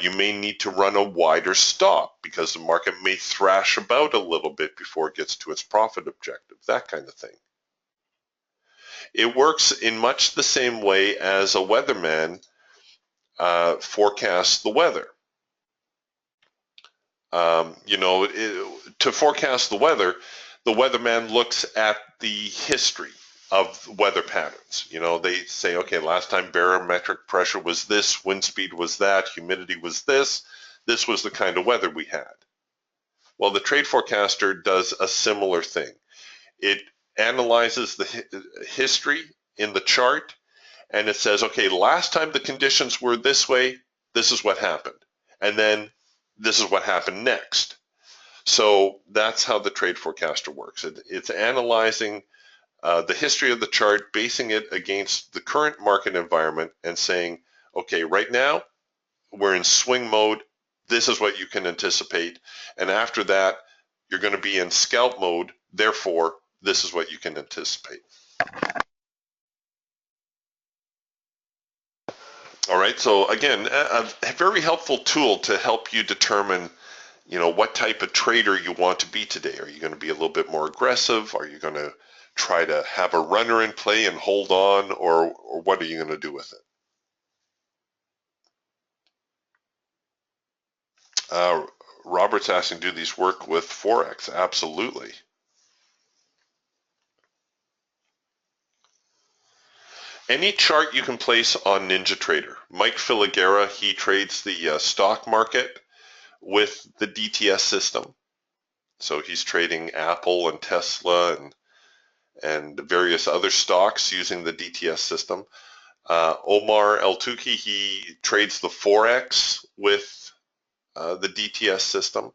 S1: You may need to run a wider stop because the market may thrash about a little bit before it gets to its profit objective, that kind of thing. It works in much the same way as a weatherman forecasts the weather. To forecast the weatherman looks at the history of weather patterns. They say, okay, last time barometric pressure was this, wind speed was that, humidity was this was the kind of weather we had. Well, the trade forecaster does a similar thing. It analyzes the history in the chart, and it says, okay, last time the conditions were this way, this is what happened. And then this is what happened next. So that's how the trade forecaster works. It's analyzing the history of the chart, basing it against the current market environment and saying, okay, right now we're in swing mode. This is what you can anticipate. And after that, you're going to be in scalp mode. Therefore, this is what you can anticipate. All right. So again, a very helpful tool to help you determine what type of trader you want to be today. Are you going to be a little bit more aggressive? Are you going to try to have a runner in play and hold on, or what are you going to do with it? Robert's asking, do these work with Forex? Absolutely. Any chart you can place on NinjaTrader. Mike Filigera, he trades the stock market with the DTS system. So he's trading Apple and Tesla and various other stocks using the DTS system. Omar El-Tuki, he trades the Forex with the DTS system.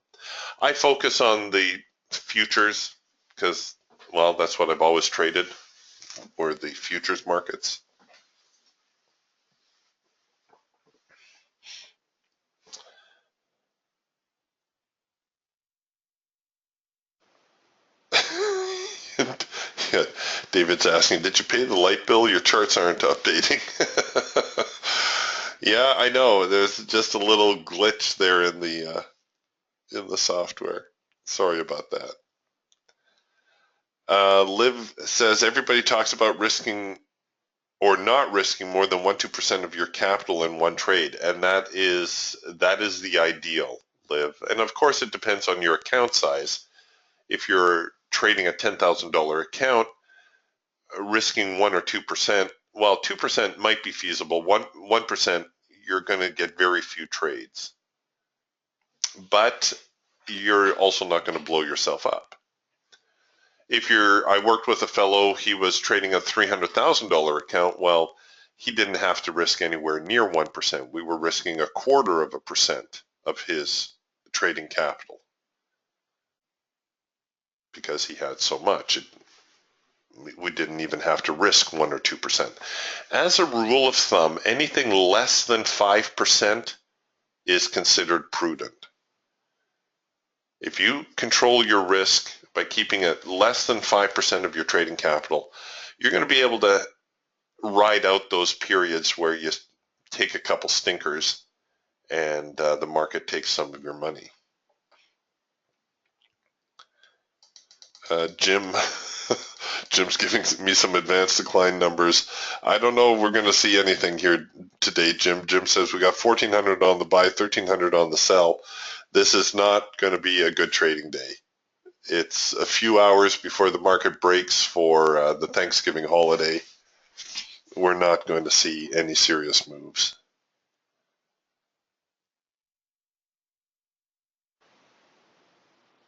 S1: I focus on the futures because, well, that's what I've always traded, or the futures markets. Yeah, David's asking, did you pay the light bill? Your charts aren't updating. Yeah, I know. There's just a little glitch there in the software. Sorry about that. Liv says everybody talks about risking or not risking more than 1-2% of your capital in one trade, and that is the ideal, Liv. And of course, it depends on your account size. If you're trading a $10,000 account, risking 1 or 2%, well, 2% might be feasible. 1%, you're going to get very few trades, but you're also not going to blow yourself up. I worked with a fellow, he was trading a $300,000 account. Well, he didn't have to risk anywhere near 1%. We were risking 0.25% of his trading capital because he had so much. We didn't even have to risk 1 or 2%. As a rule of thumb, anything less than 5% is considered prudent. If you control your risk by keeping it less than 5% of your trading capital, you're going to be able to ride out those periods where you take a couple stinkers and the market takes some of your money. Jim's giving me some advanced decline numbers. I don't know if we're going to see anything here today, Jim. Jim says we got 1,400 on the buy, 1,300 on the sell. This is not going to be a good trading day. It's a few hours before the market breaks for the Thanksgiving holiday. We're not going to see any serious moves.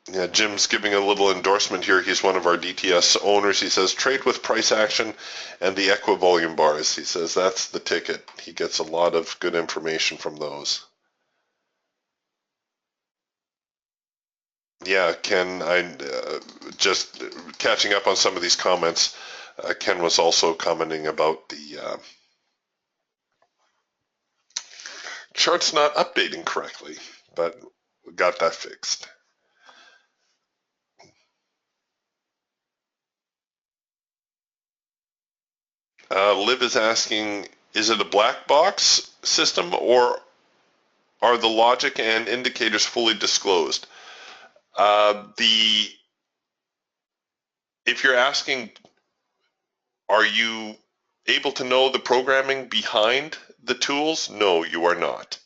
S1: Yeah, Jim's giving a little endorsement here. He's one of our DTS owners. He says, trade with price action and the equivolume bars. He says that's the ticket. He gets a lot of good information from those. Yeah, Ken, I just catching up on some of these comments. Ken was also commenting about the chart's not updating correctly, but we got that fixed. Liv is asking, is it a black box system or are the logic and indicators fully disclosed? If you're asking, are you able to know the programming behind the tools? No, you are not.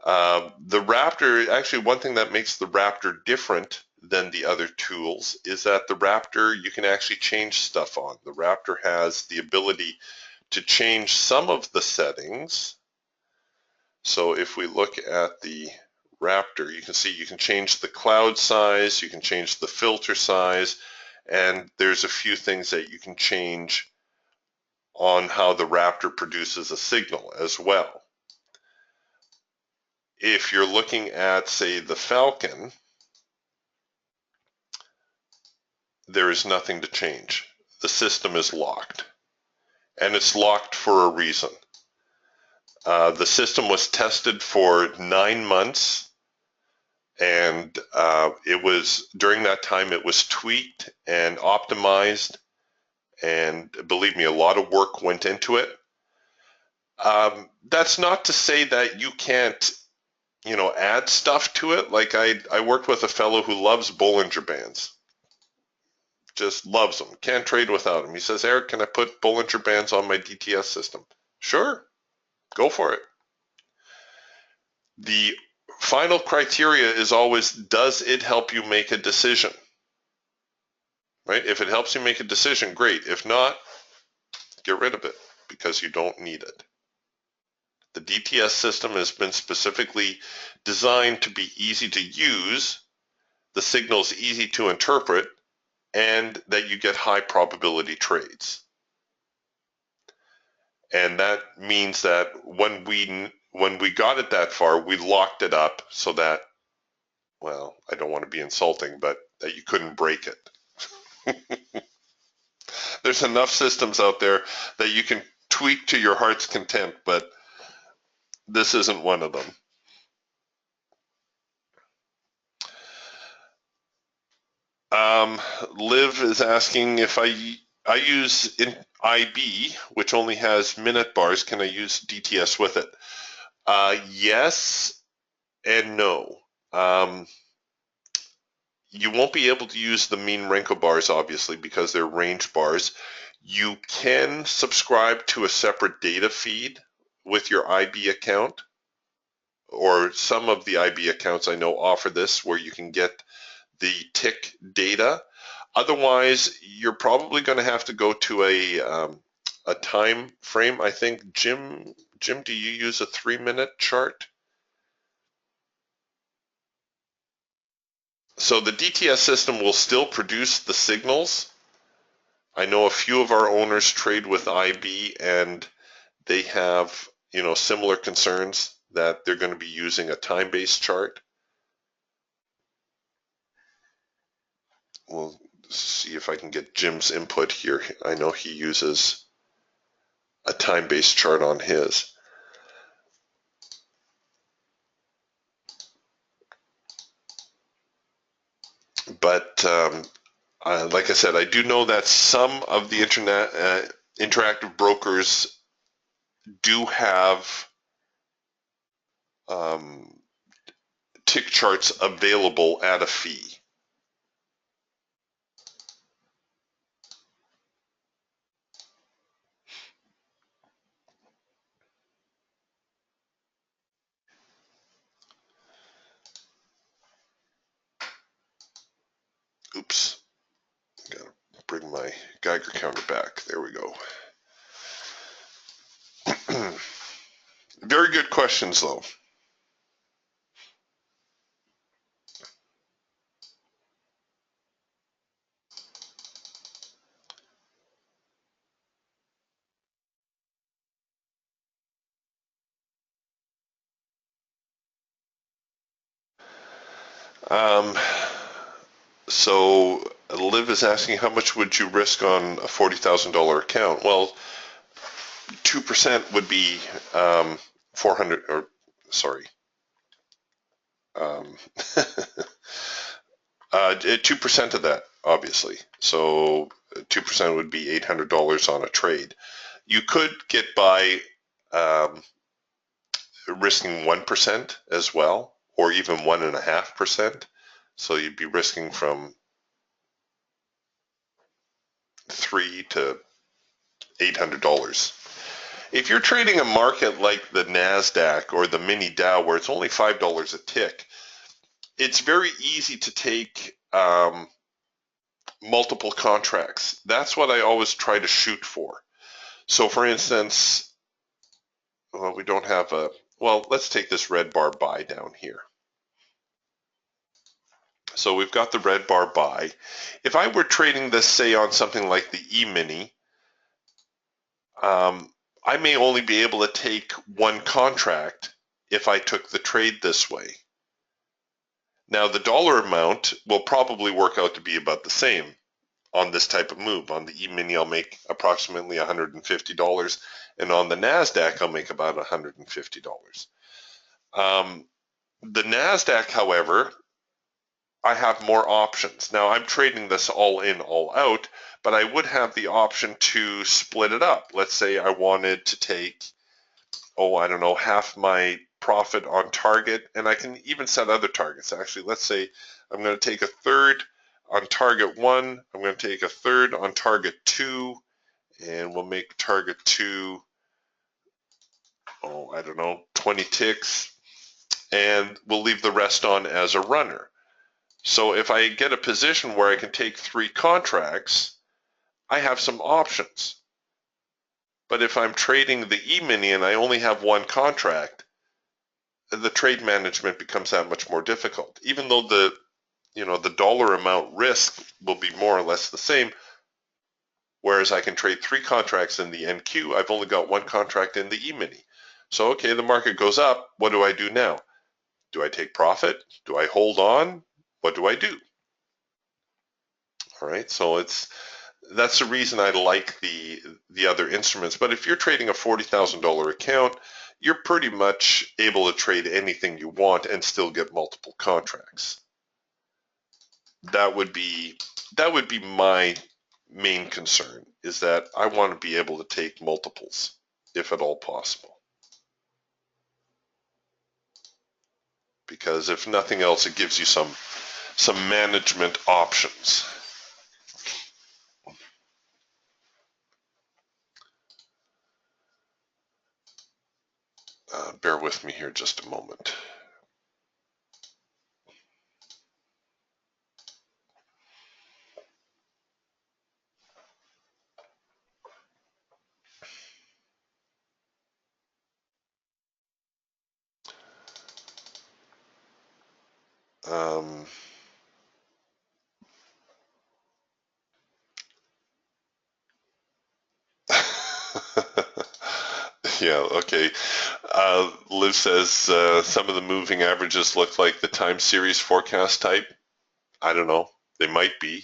S1: The Raptor, actually one thing that makes the Raptor different than the other tools is that the Raptor, you can actually change stuff on. The Raptor has the ability to change some of the settings. So if we look at the Raptor, you can see you can change the cloud size, you can change the filter size, and there's a few things that you can change on how the Raptor produces a signal as well. If you're looking at, say, the Falcon, there is nothing to change. The system is locked, and it's locked for a reason. The system was tested for 9 months, and it was during that time it was tweaked and optimized, and believe me, a lot of work went into it. That's not to say that you can't, add stuff to it. Like I worked with a fellow who loves Bollinger Bands. Just loves them. Can't trade without them. He says, Eric, can I put Bollinger Bands on my DTS system? Sure, go for it. The final criteria is always, does it help you make a decision? Right? If it helps you make a decision, great. If not, get rid of it because you don't need it. The DTS system has been specifically designed to be easy to use, the signal's easy to interpret, and that you get high probability trades. And that means that when we got it that far, we locked it up so that, well, I don't want to be insulting, but that you couldn't break it. There's enough systems out there that you can tweak to your heart's content, but this isn't one of them. Liv is asking if I use IB, which only has minute bars, can I use DTS with it? Yes and no. You won't be able to use the mean Renko bars, obviously, because they're range bars. You can subscribe to a separate data feed with your IB account, or some of the IB accounts I know offer this, where you can get the tick data. Otherwise, you're probably going to have to go to a time frame. I think, Jim, do you use a 3-minute chart? So the DTS system will still produce the signals. I know a few of our owners trade with IB, and they have, similar concerns that they're going to be using a time-based chart. We'll see if I can get Jim's input here. I know he uses a time-based chart on his. But like I said, I do know that some of the interactive brokers do have tick charts available at a fee. Geiger counter back. There we go. Very good questions, though. So Liv is asking, how much would you risk on a $40,000 account? Well, 2% would be 400, or sorry, 2% of that, obviously. So 2% would be $800 on a trade. You could get by risking 1% as well, or even 1.5%. So you'd be risking from $300 to $800. If you're trading a market like the NASDAQ or the mini Dow, where it's only $5 a tick, it's very easy to take multiple contracts. That's what I always try to shoot for. So for instance, well, we don't have a, well, let's take this red bar buy down here. So we've got the red bar buy. If I were trading this, say, on something like the E-mini, I may only be able to take one contract if I took the trade this way. Now, the dollar amount will probably work out to be about the same on this type of move. On the E-mini, I'll make approximately $150, and on the NASDAQ, I'll make about $150. The NASDAQ, however, I have more options. Now, I'm trading this all in, all out, but I would have the option to split it up. Let's say I wanted to take, I don't know, half my profit on target, and I can even set other targets. Actually, let's say I'm going to take a third on target 1, I'm going to take a third on target 2, and we'll make target 2, I don't know, 20 ticks, and we'll leave the rest on as a runner. So if I get a position where I can take 3 contracts, I have some options. But if I'm trading the E-mini and I only have 1 contract, the trade management becomes that much more difficult. Even though the dollar amount risk will be more or less the same, whereas I can trade 3 contracts in the NQ, I've only got 1 contract in the E-mini. So okay, the market goes up, what do I do now? Do I take profit? Do I hold on? What do I do? All right, so that's the reason I like the other instruments. But if you're trading a $40,000 account, you're pretty much able to trade anything you want and still get multiple contracts. That would be my main concern, is that I want to be able to take multiples, if at all possible. Because if nothing else, it gives you some management options. Bear with me here just a moment. Yeah, okay. Liv says some of the moving averages look like the time series forecast type. I don't know. They might be.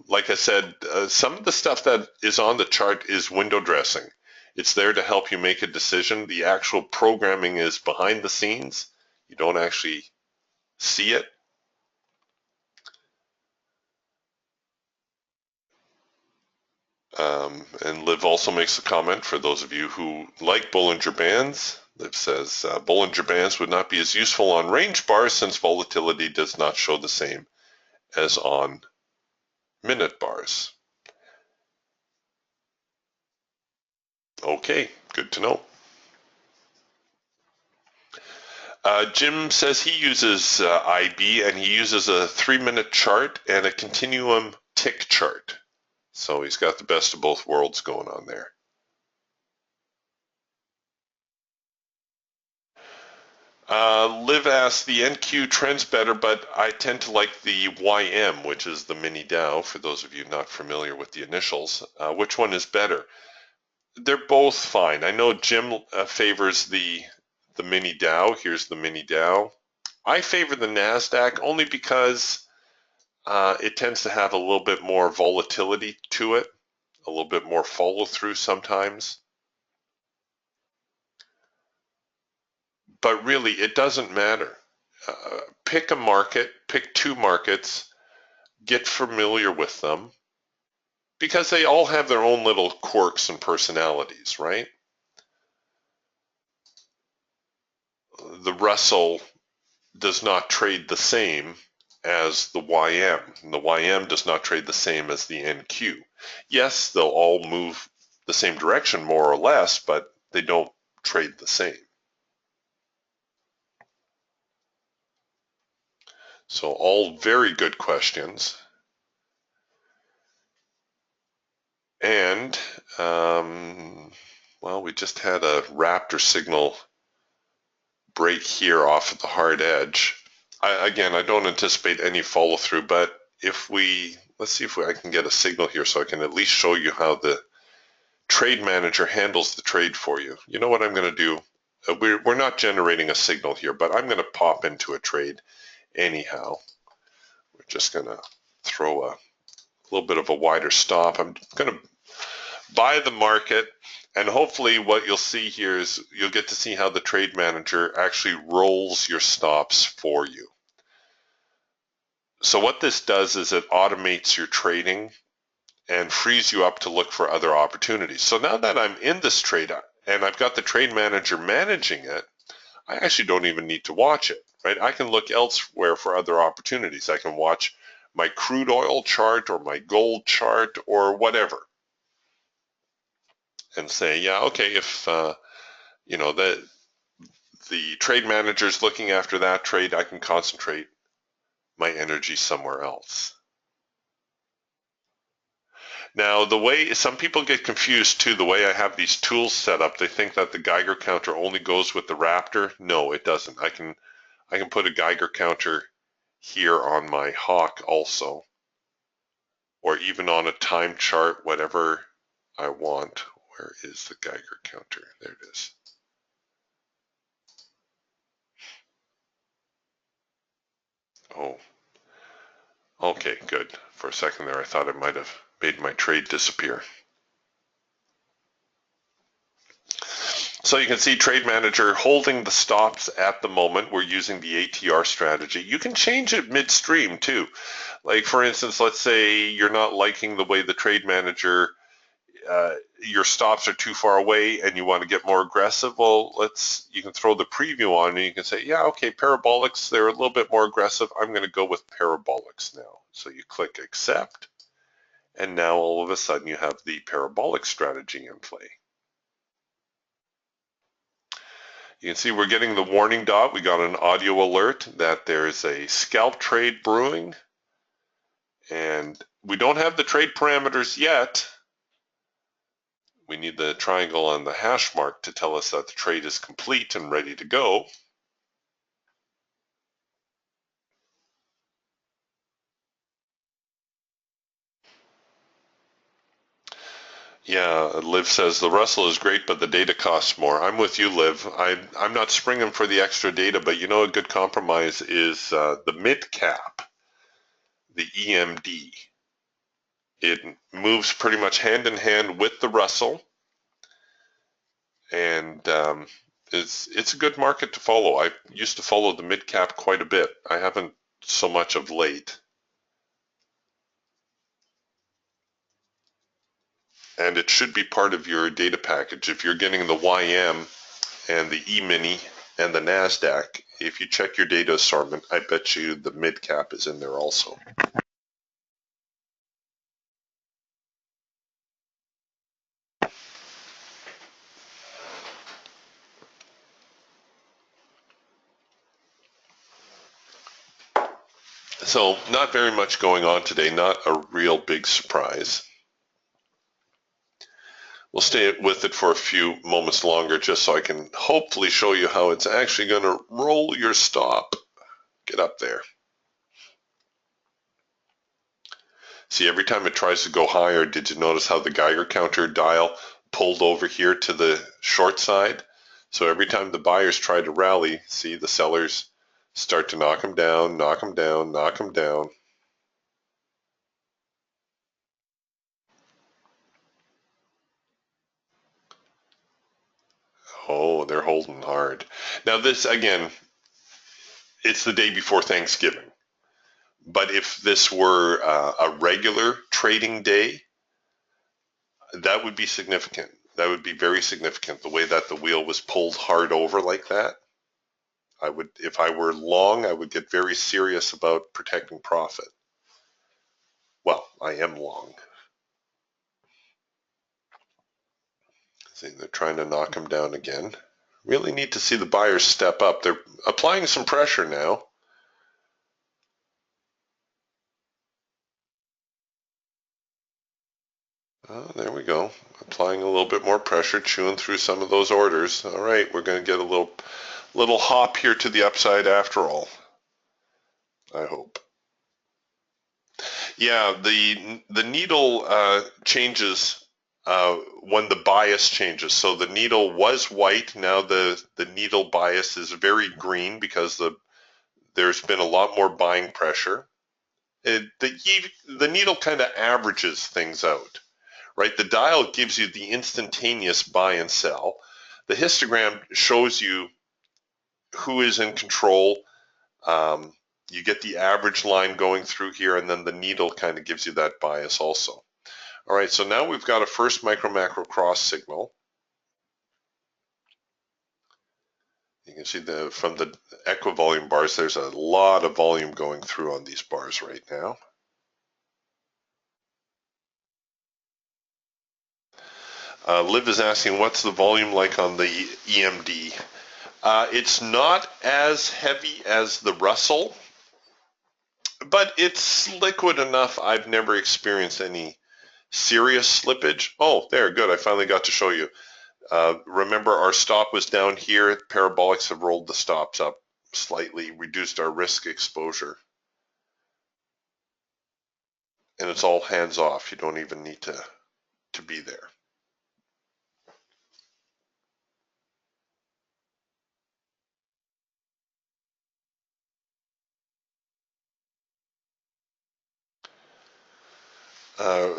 S1: Like I said, some of the stuff that is on the chart is window dressing. It's there to help you make a decision. The actual programming is behind the scenes. You don't actually see it. And Liv also makes a comment for those of you who like Bollinger Bands. Liv says, Bollinger Bands would not be as useful on range bars since volatility does not show the same as on minute bars. Okay, good to know. Jim says he uses IB and he uses a 3-minute chart and a continuum tick chart. So he's got the best of both worlds going on there. Liv asks, the NQ trends better, but I tend to like the YM, which is the mini Dow, for those of you not familiar with the initials. Which one is better? They're both fine. I know Jim favors the mini Dow. Here's the mini Dow. I favor the NASDAQ only because it tends to have a little bit more volatility to it, a little bit more follow through sometimes. But really, it doesn't matter. Pick a market, pick two markets, get familiar with them, because they all have their own little quirks and personalities, right? The Russell does not trade the same as the YM. And the YM does not trade the same as the NQ. Yes, they'll all move the same direction more or less, but they don't trade the same. So all very good questions. And, well, we just had a Raptor signal break here off of the hard edge. Again, I don't anticipate any follow through, but if we, let's see if I can get a signal here so I can at least show you how the trade manager handles the trade for you. You know what I'm going to do? We're not generating a signal here, but I'm going to pop into a trade anyhow. We're just going to throw a little bit of a wider stop. I'm going to buy the market, and hopefully what you'll see here is you'll get to see how the trade manager actually rolls your stops for you. So what this does is it automates your trading and frees you up to look for other opportunities. So now that I'm in this trade and I've got the trade manager managing it, I actually don't even need to watch it, right? I can look elsewhere for other opportunities. I can watch my crude oil chart or my gold chart or whatever and say, yeah, okay, if you know the trade manager is looking after that trade, I can concentrate my energy somewhere else. Now, the way some people get confused too, the way I have these tools set up, they think that the Geiger counter only goes with the Raptor. No, it doesn't. I can put a Geiger counter here on my Hawk also, or even on a time chart, whatever I want. Where is the Geiger counter? There it is. Oh, okay, good. For a second there, I thought I might have made my trade disappear. So you can see Trade Manager holding the stops at the moment. We're using the ATR strategy. You can change it midstream too. Like for instance, let's say you're not liking the way the Trade Manager, your stops are too far away and you want to get more aggressive. Well, you can throw the preview on and you can say, yeah, okay, parabolics, they're a little bit more aggressive. I'm going to go with parabolics now. So you click accept, and now all of a sudden you have the parabolic strategy in play. You can see we're getting the warning dot. We got an audio alert that there's a scalp trade brewing, and we don't have the trade parameters yet. We need the triangle on the hash mark to tell us that the trade is complete and ready to go. Yeah, Liv says the Russell is great, but the data costs more. I'm with you, Liv. I'm not springing for the extra data, but you know a good compromise is the mid cap, the EMD. It moves pretty much hand in hand with the Russell, and it's a good market to follow. I used to follow the mid cap quite a bit. I haven't so much of late. And it should be part of your data package. If you're getting the YM and the E-mini and the NASDAQ, if you check your data assortment, I bet you the mid cap is in there also. So not very much going on today, not a real big surprise. We'll stay with it for a few moments longer just so I can hopefully show you how it's actually going to roll your stop. Get up there. See, every time it tries to go higher, did you notice how the Geiger counter dial pulled over here to the short side? So every time the buyers try to rally, see, the sellers start to knock them down, knock them down, knock them down. Oh, they're holding hard. Now this, again, it's the day before Thanksgiving. But if this were a regular trading day, that would be significant. That would be very significant. The way that the wheel was pulled hard over like that, I would, if I were long, I would get very serious about protecting profit. Well, I am long. See, they're trying to knock them down again. Really need to see the buyers step up. They're applying some pressure now. Oh, there we go. Applying a little bit more pressure, chewing through some of those orders. All right, we're going to get a little hop here to the upside after all, I hope. Yeah, the needle changes when the bias changes. So the needle was white. Now the needle bias is very green because there's been a lot more buying pressure. The needle kind of averages things out, right? The dial gives you the instantaneous buy and sell. The histogram shows you who is in control. You get the average line going through here, and then the needle kind of gives you that bias also. All right, so now we've got a first micro-macro cross signal. You can see from the equivolume bars, there's a lot of volume going through on these bars right now. Liv is asking, what's the volume like on the EMD? It's not as heavy as the Russell, but it's liquid enough. I've never experienced any serious slippage. Oh, there, good. I finally got to show you. Remember, our stop was down here. Parabolics have rolled the stops up slightly, reduced our risk exposure. And it's all hands off. You don't even need to be there.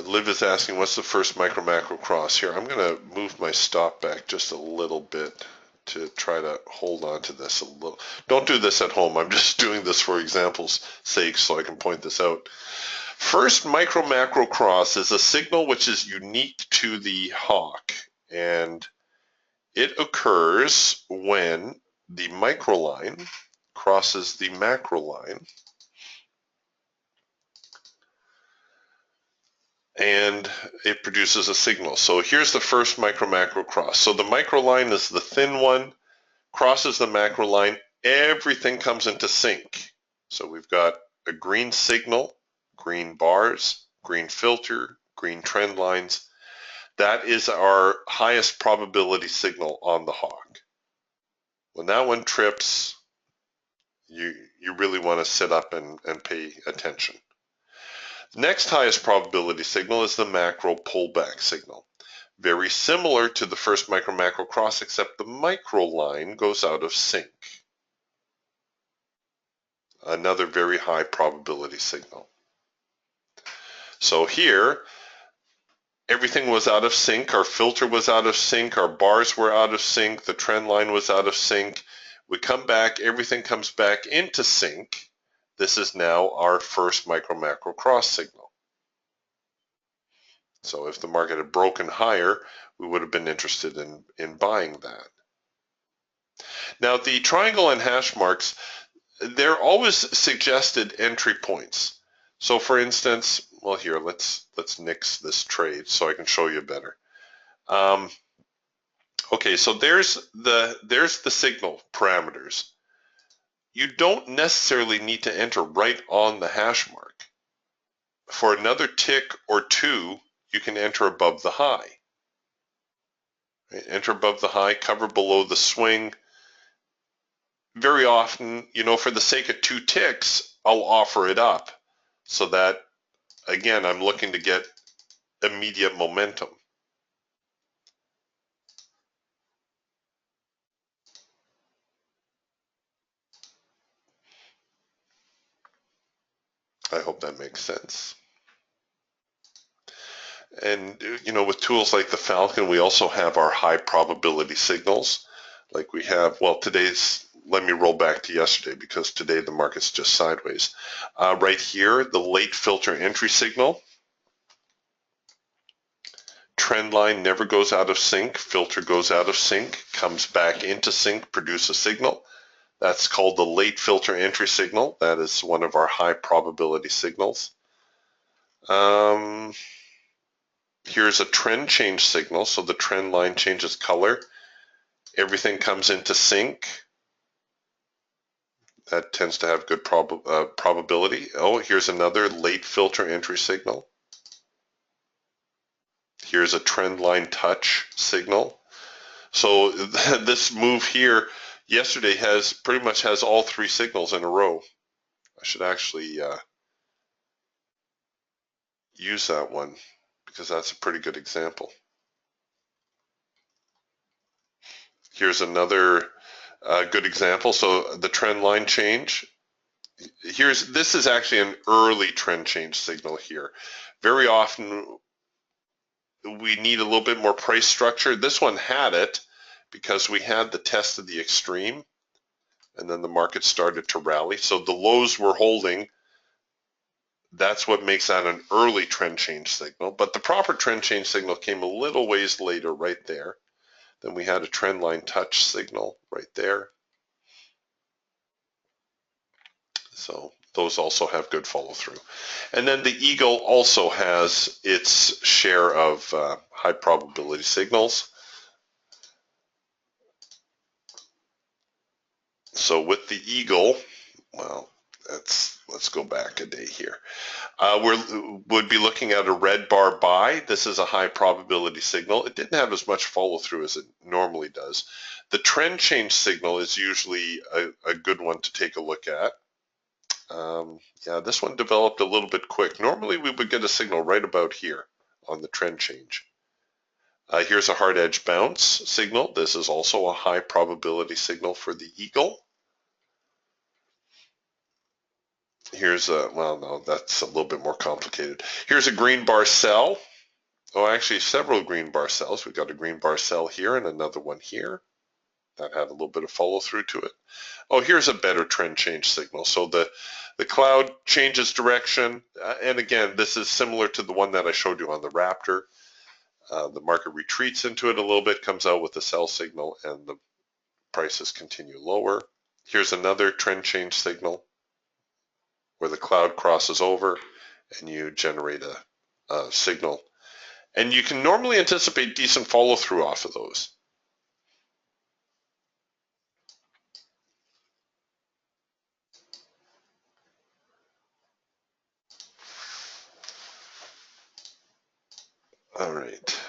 S1: Liv is asking, what's the first micro-macro cross here? I'm going to move my stop back just a little bit to try to hold on to this a little. Don't do this at home. I'm just doing this for example's sake so I can point this out. First micro-macro cross is a signal which is unique to the hawk, and it occurs when the micro line crosses the macro line, and it produces a signal. So here's the first micro-macro cross. So the micro line is the thin one, crosses the macro line, everything comes into sync. So we've got a green signal, green bars, green filter, green trend lines. That is our highest probability signal on the hawk. When that one trips, you really want to sit up and pay attention. The next highest probability signal is the macro pullback signal. Very similar to the first micro-macro cross, except the micro line goes out of sync. Another very high probability signal. So here, everything was out of sync. Our filter was out of sync. Our bars were out of sync. The trend line was out of sync. We come back, everything comes back into sync. This is now our first micro-macro cross signal. So if the market had broken higher, we would have been interested in buying that. Now the triangle and hash marks, they're always suggested entry points. So for instance, well here, let's nix this trade so I can show you better. Okay, so there's the signal parameters. You don't necessarily need to enter right on the hash mark. For another tick or two, you can enter above the high. Right? Enter above the high, cover below the swing. Very often, for the sake of 2 ticks, I'll offer it up so that, again, I'm looking to get immediate momentum. I hope that makes sense. And, with tools like the Falcon, we also have our high probability signals. Like we have, well, let me roll back to yesterday because today the market's just sideways. Right here, the late filter entry signal. Trend line never goes out of sync. Filter goes out of sync, comes back into sync, produce a signal. That's called the late filter entry signal. That is one of our high probability signals. Here's a trend change signal. So the trend line changes color. Everything comes into sync. That tends to have good probability. Oh, here's another late filter entry signal. Here's a trend line touch signal. So this move here yesterday pretty much has all 3 signals in a row. I should actually use that one because that's a pretty good example. Here's another good example. So the trend line change. This is actually an early trend change signal here. Very often we need a little bit more price structure. This one had it because we had the test of the extreme and then the market started to rally. So the lows were holding. That's what makes that an early trend change signal. But the proper trend change signal came a little ways later right there. Then we had a trend line touch signal right there. So those also have good follow through. And then the Eagle also has its share of high probability signals. So with the Eagle, well, let's go back a day here. Would be looking at a red bar buy. This is a high probability signal. It didn't have as much follow through as it normally does. The trend change signal is usually a good one to take a look at. Yeah, this one developed a little bit quick. Normally we would get a signal right about here on the trend change. Here's a hard edge bounce signal. This is also a high probability signal for the Eagle. Here's well, no, that's a little bit more complicated. Here's a green bar sell. Oh, actually several green bar sells. We've got a green bar sell here and another one here. That had a little bit of follow through to it. Oh, here's a better trend change signal. So the cloud changes direction. And again, this is similar to the one that I showed you on the Raptor. The market retreats into it a little bit, comes out with a sell signal, and the prices continue lower. Here's another trend change signal where the cloud crosses over and you generate a signal. And you can normally anticipate decent follow through off of those. All right.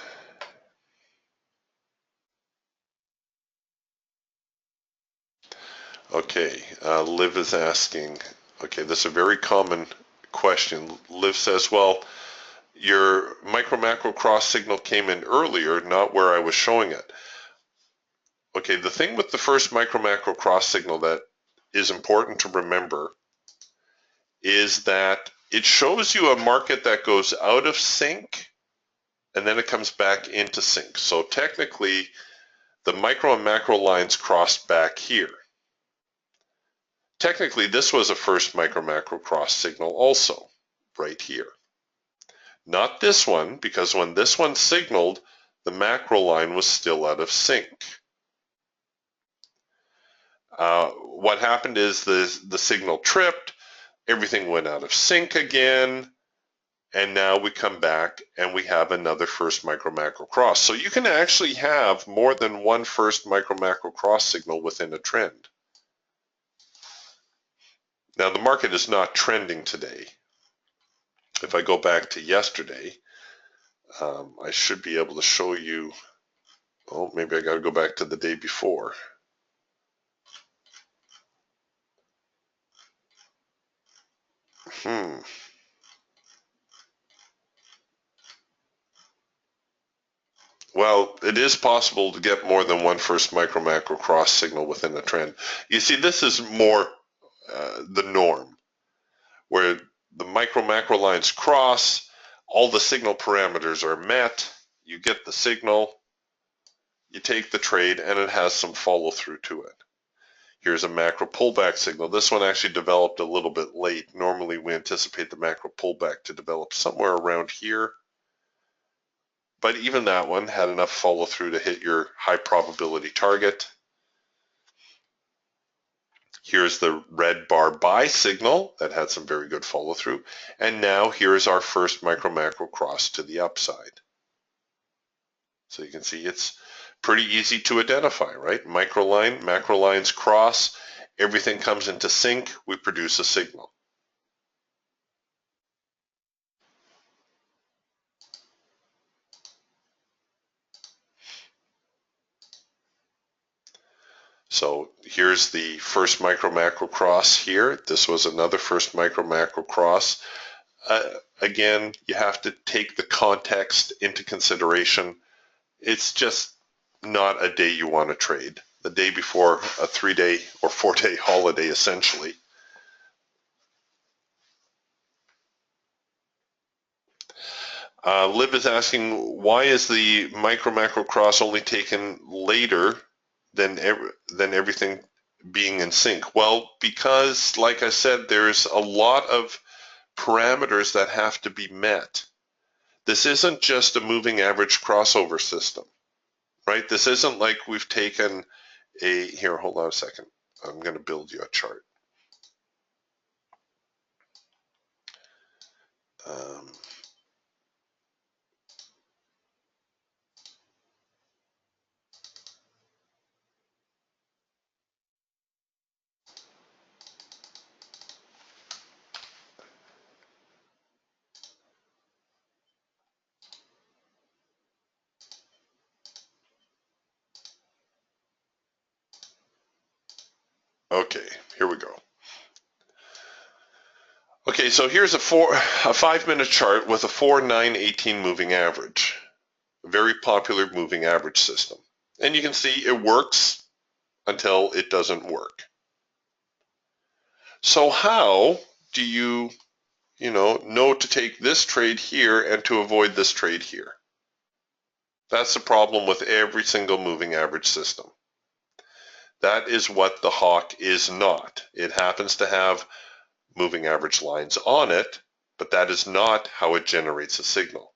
S1: Okay, Liv is asking, okay, this is a very common question. Liv says, well, your micro macro cross signal came in earlier, not where I was showing it. Okay, the thing with the first micro macro cross signal that is important to remember is that it shows you a market that goes out of sync and then it comes back into sync. So technically, the micro and macro lines crossed back here. Technically, this was a first micro macro cross signal also, right here. Not this one, because when this one signaled, the macro line was still out of sync. What happened is the signal tripped, everything went out of sync again, and now we come back and we have another first micro macro cross. So you can actually have more than one first micro macro cross signal within a trend. Now the market is not trending today. If I go back to yesterday, I should be able to show you Oh, maybe I got to go back to the day before. Well, it is possible to get more than one first micro macro cross signal within a trend. You see, this is more the norm, where the micro macro lines cross, all the signal parameters are met, you get the signal, you take the trade, and it has some follow through to it. Here's a macro pullback signal. This one actually developed a little bit late. Normally we anticipate the macro pullback to develop somewhere around here. But even that one had enough follow through to hit your high probability target. Here's the red bar buy signal that had some very good follow through. And now here's our first micro macro cross to the upside. So you can see it's pretty easy to identify, right? Micro line, macro lines cross, everything comes into sync, we produce a signal. So here's the first micro macro cross here. This was another first micro macro cross. Again, you have to take the context into consideration. It's just not a day you want to trade. The day before a 3-day or 4-day holiday, essentially. Lib is asking, why is the micro macro cross only taken later than everything being in sync? Well, because, like I said, there's a lot of parameters that have to be met. This isn't just a moving average crossover system, right? This isn't like we've taken here, hold on a second. I'm going to build you a chart. Um, okay, here we go. Okay, so here's a 5-minute chart with a 4, 9, 18 moving average. A very popular moving average system. And you can see it works until it doesn't work. So how do you know to take this trade here and to avoid this trade here? That's the problem with every single moving average system. That is what the hawk is not. It happens to have moving average lines on it, but that is not how it generates a signal.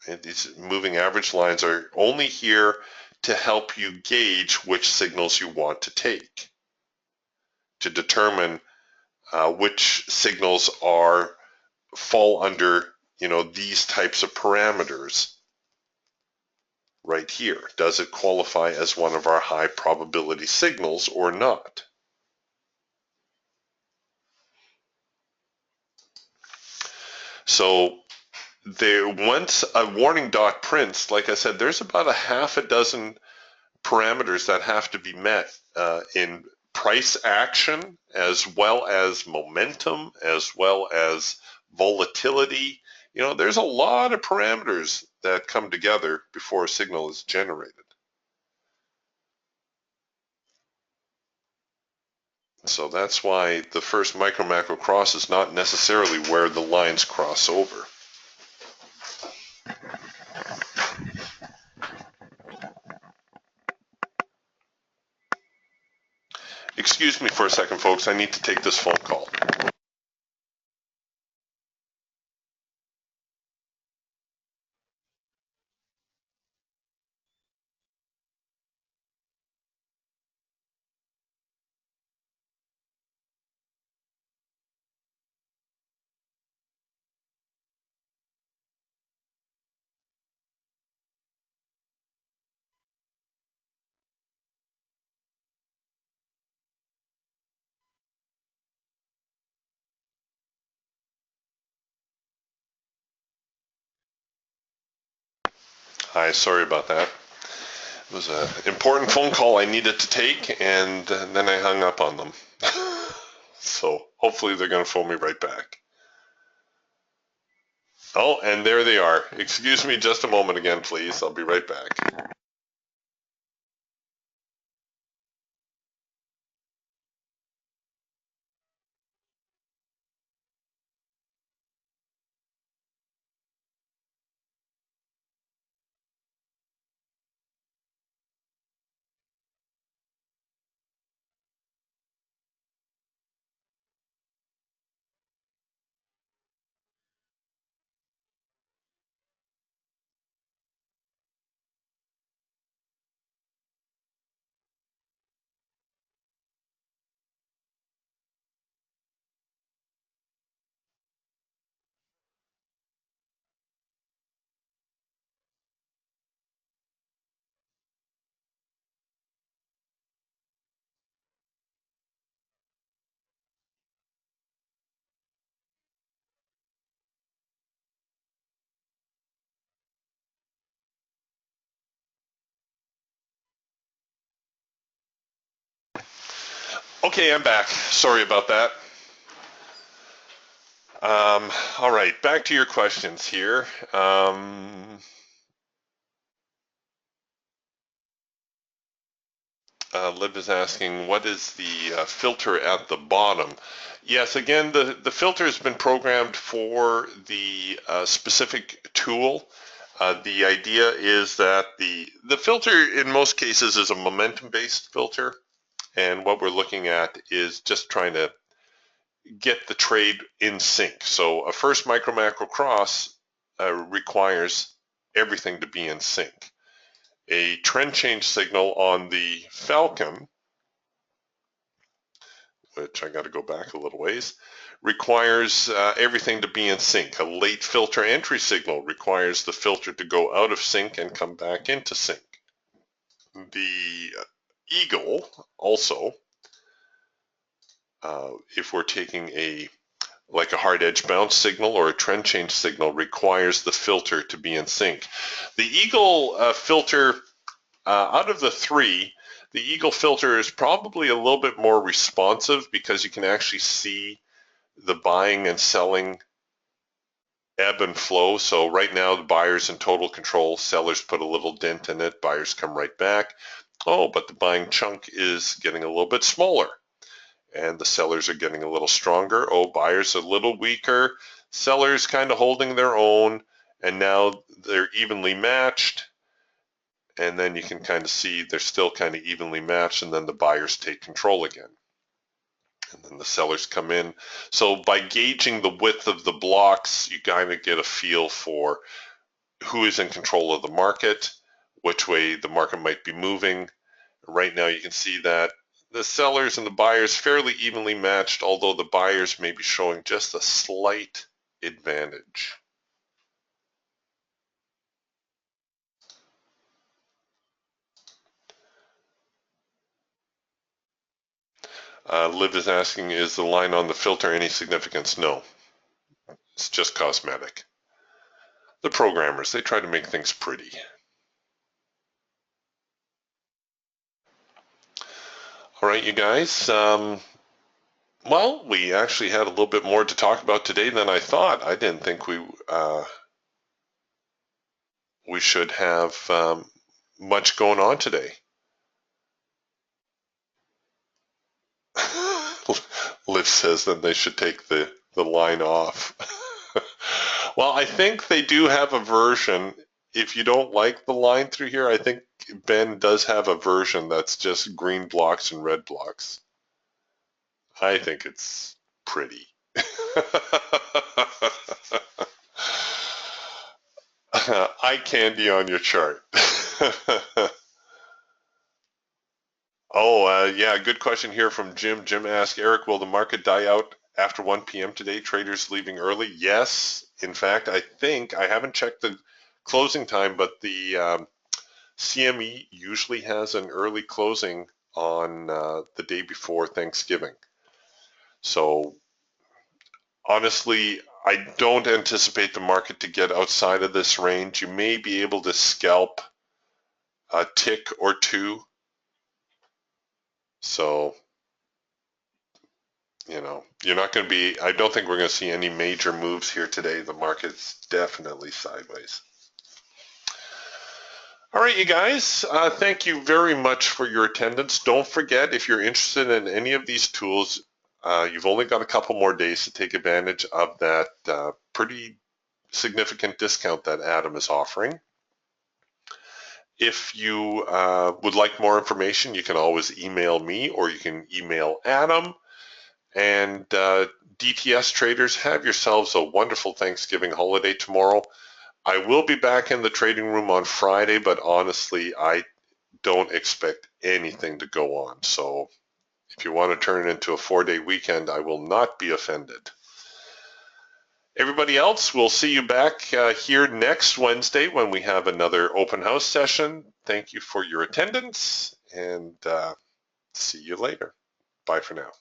S1: And these moving average lines are only here to help you gauge which signals you want to take, to determine which signals fall under these types of parameters right here. Does it qualify as one of our high probability signals or not? So once a warning dot prints, like I said, there's about a half a dozen parameters that have to be met in price action, as well as momentum, as well as volatility. There's a lot of parameters that come together before a signal is generated. So that's why the first micro macro cross is not necessarily where the lines cross over. Excuse me for a second, folks. I need to take this phone call. Hi, sorry about that. It was an important phone call I needed to take, and then I hung up on them. So hopefully they're going to phone me right back. Oh, and there they are. Excuse me just a moment again, please. I'll be right back. Okay, I'm back. Sorry about that. All right, back to your questions here. Liv is asking, what is the filter at the bottom? Yes, again, the filter has been programmed for the specific tool. The idea is that the filter in most cases is a momentum-based filter, and what we're looking at is just trying to get the trade in sync. So a first micro macro cross requires everything to be in sync. A trend change signal on the Falcon, which I got to go back a little ways, requires everything to be in sync. A late filter entry signal requires the filter to go out of sync and come back into sync. The Eagle also, if we're taking like a hard edge bounce signal or a trend change signal, requires the filter to be in sync. The Eagle filter, out of the three, the Eagle filter is probably a little bit more responsive because you can actually see the buying and selling ebb and flow. So right now the buyer's in total control, sellers put a little dent in it, buyers come right back. Oh, but the buying chunk is getting a little bit smaller and the sellers are getting a little stronger. Oh, buyers a little weaker, sellers kind of holding their own, and now they're evenly matched. And then you can kind of see they're still kind of evenly matched, and then the buyers take control again. And then the sellers come in. So by gauging the width of the blocks, you kind of get a feel for who is in control of the market, which way the market might be moving. Right now you can see that the sellers and the buyers fairly evenly matched, although the buyers may be showing just a slight advantage. Liv is asking, is the line on the filter any significance? No, it's just cosmetic. The programmers, they try to make things pretty. All right, you guys. Well, we actually had a little bit more to talk about today than I thought. I didn't think we should have much going on today. Liv says that they should take the line off. Well, I think they do have a version. If you don't like the line through here, I think Ben does have a version that's just green blocks and red blocks. I think it's pretty. Eye candy on your chart. Oh, yeah, good question here from Jim. Jim asked, Eric, will the market die out after 1 p.m. today? Traders leaving early? Yes. In fact, I haven't checked the closing time, but the CME usually has an early closing on the day before Thanksgiving. So honestly, I don't anticipate the market to get outside of this range. You may be able to scalp a tick or two. So, you know, you're not going to be, I don't think we're going to see any major moves here today. The market's definitely sideways. All right, you guys, thank you very much for your attendance. Don't forget, if you're interested in any of these tools, you've only got a couple more days to take advantage of that pretty significant discount that Adam is offering. If you would like more information, you can always email me or you can email Adam. And DTS traders, have yourselves a wonderful Thanksgiving holiday tomorrow. I will be back in the trading room on Friday, but honestly, I don't expect anything to go on. So if you want to turn it into a 4-day weekend, I will not be offended. Everybody else, we'll see you back here next Wednesday when we have another open house session. Thank you for your attendance, and see you later. Bye for now.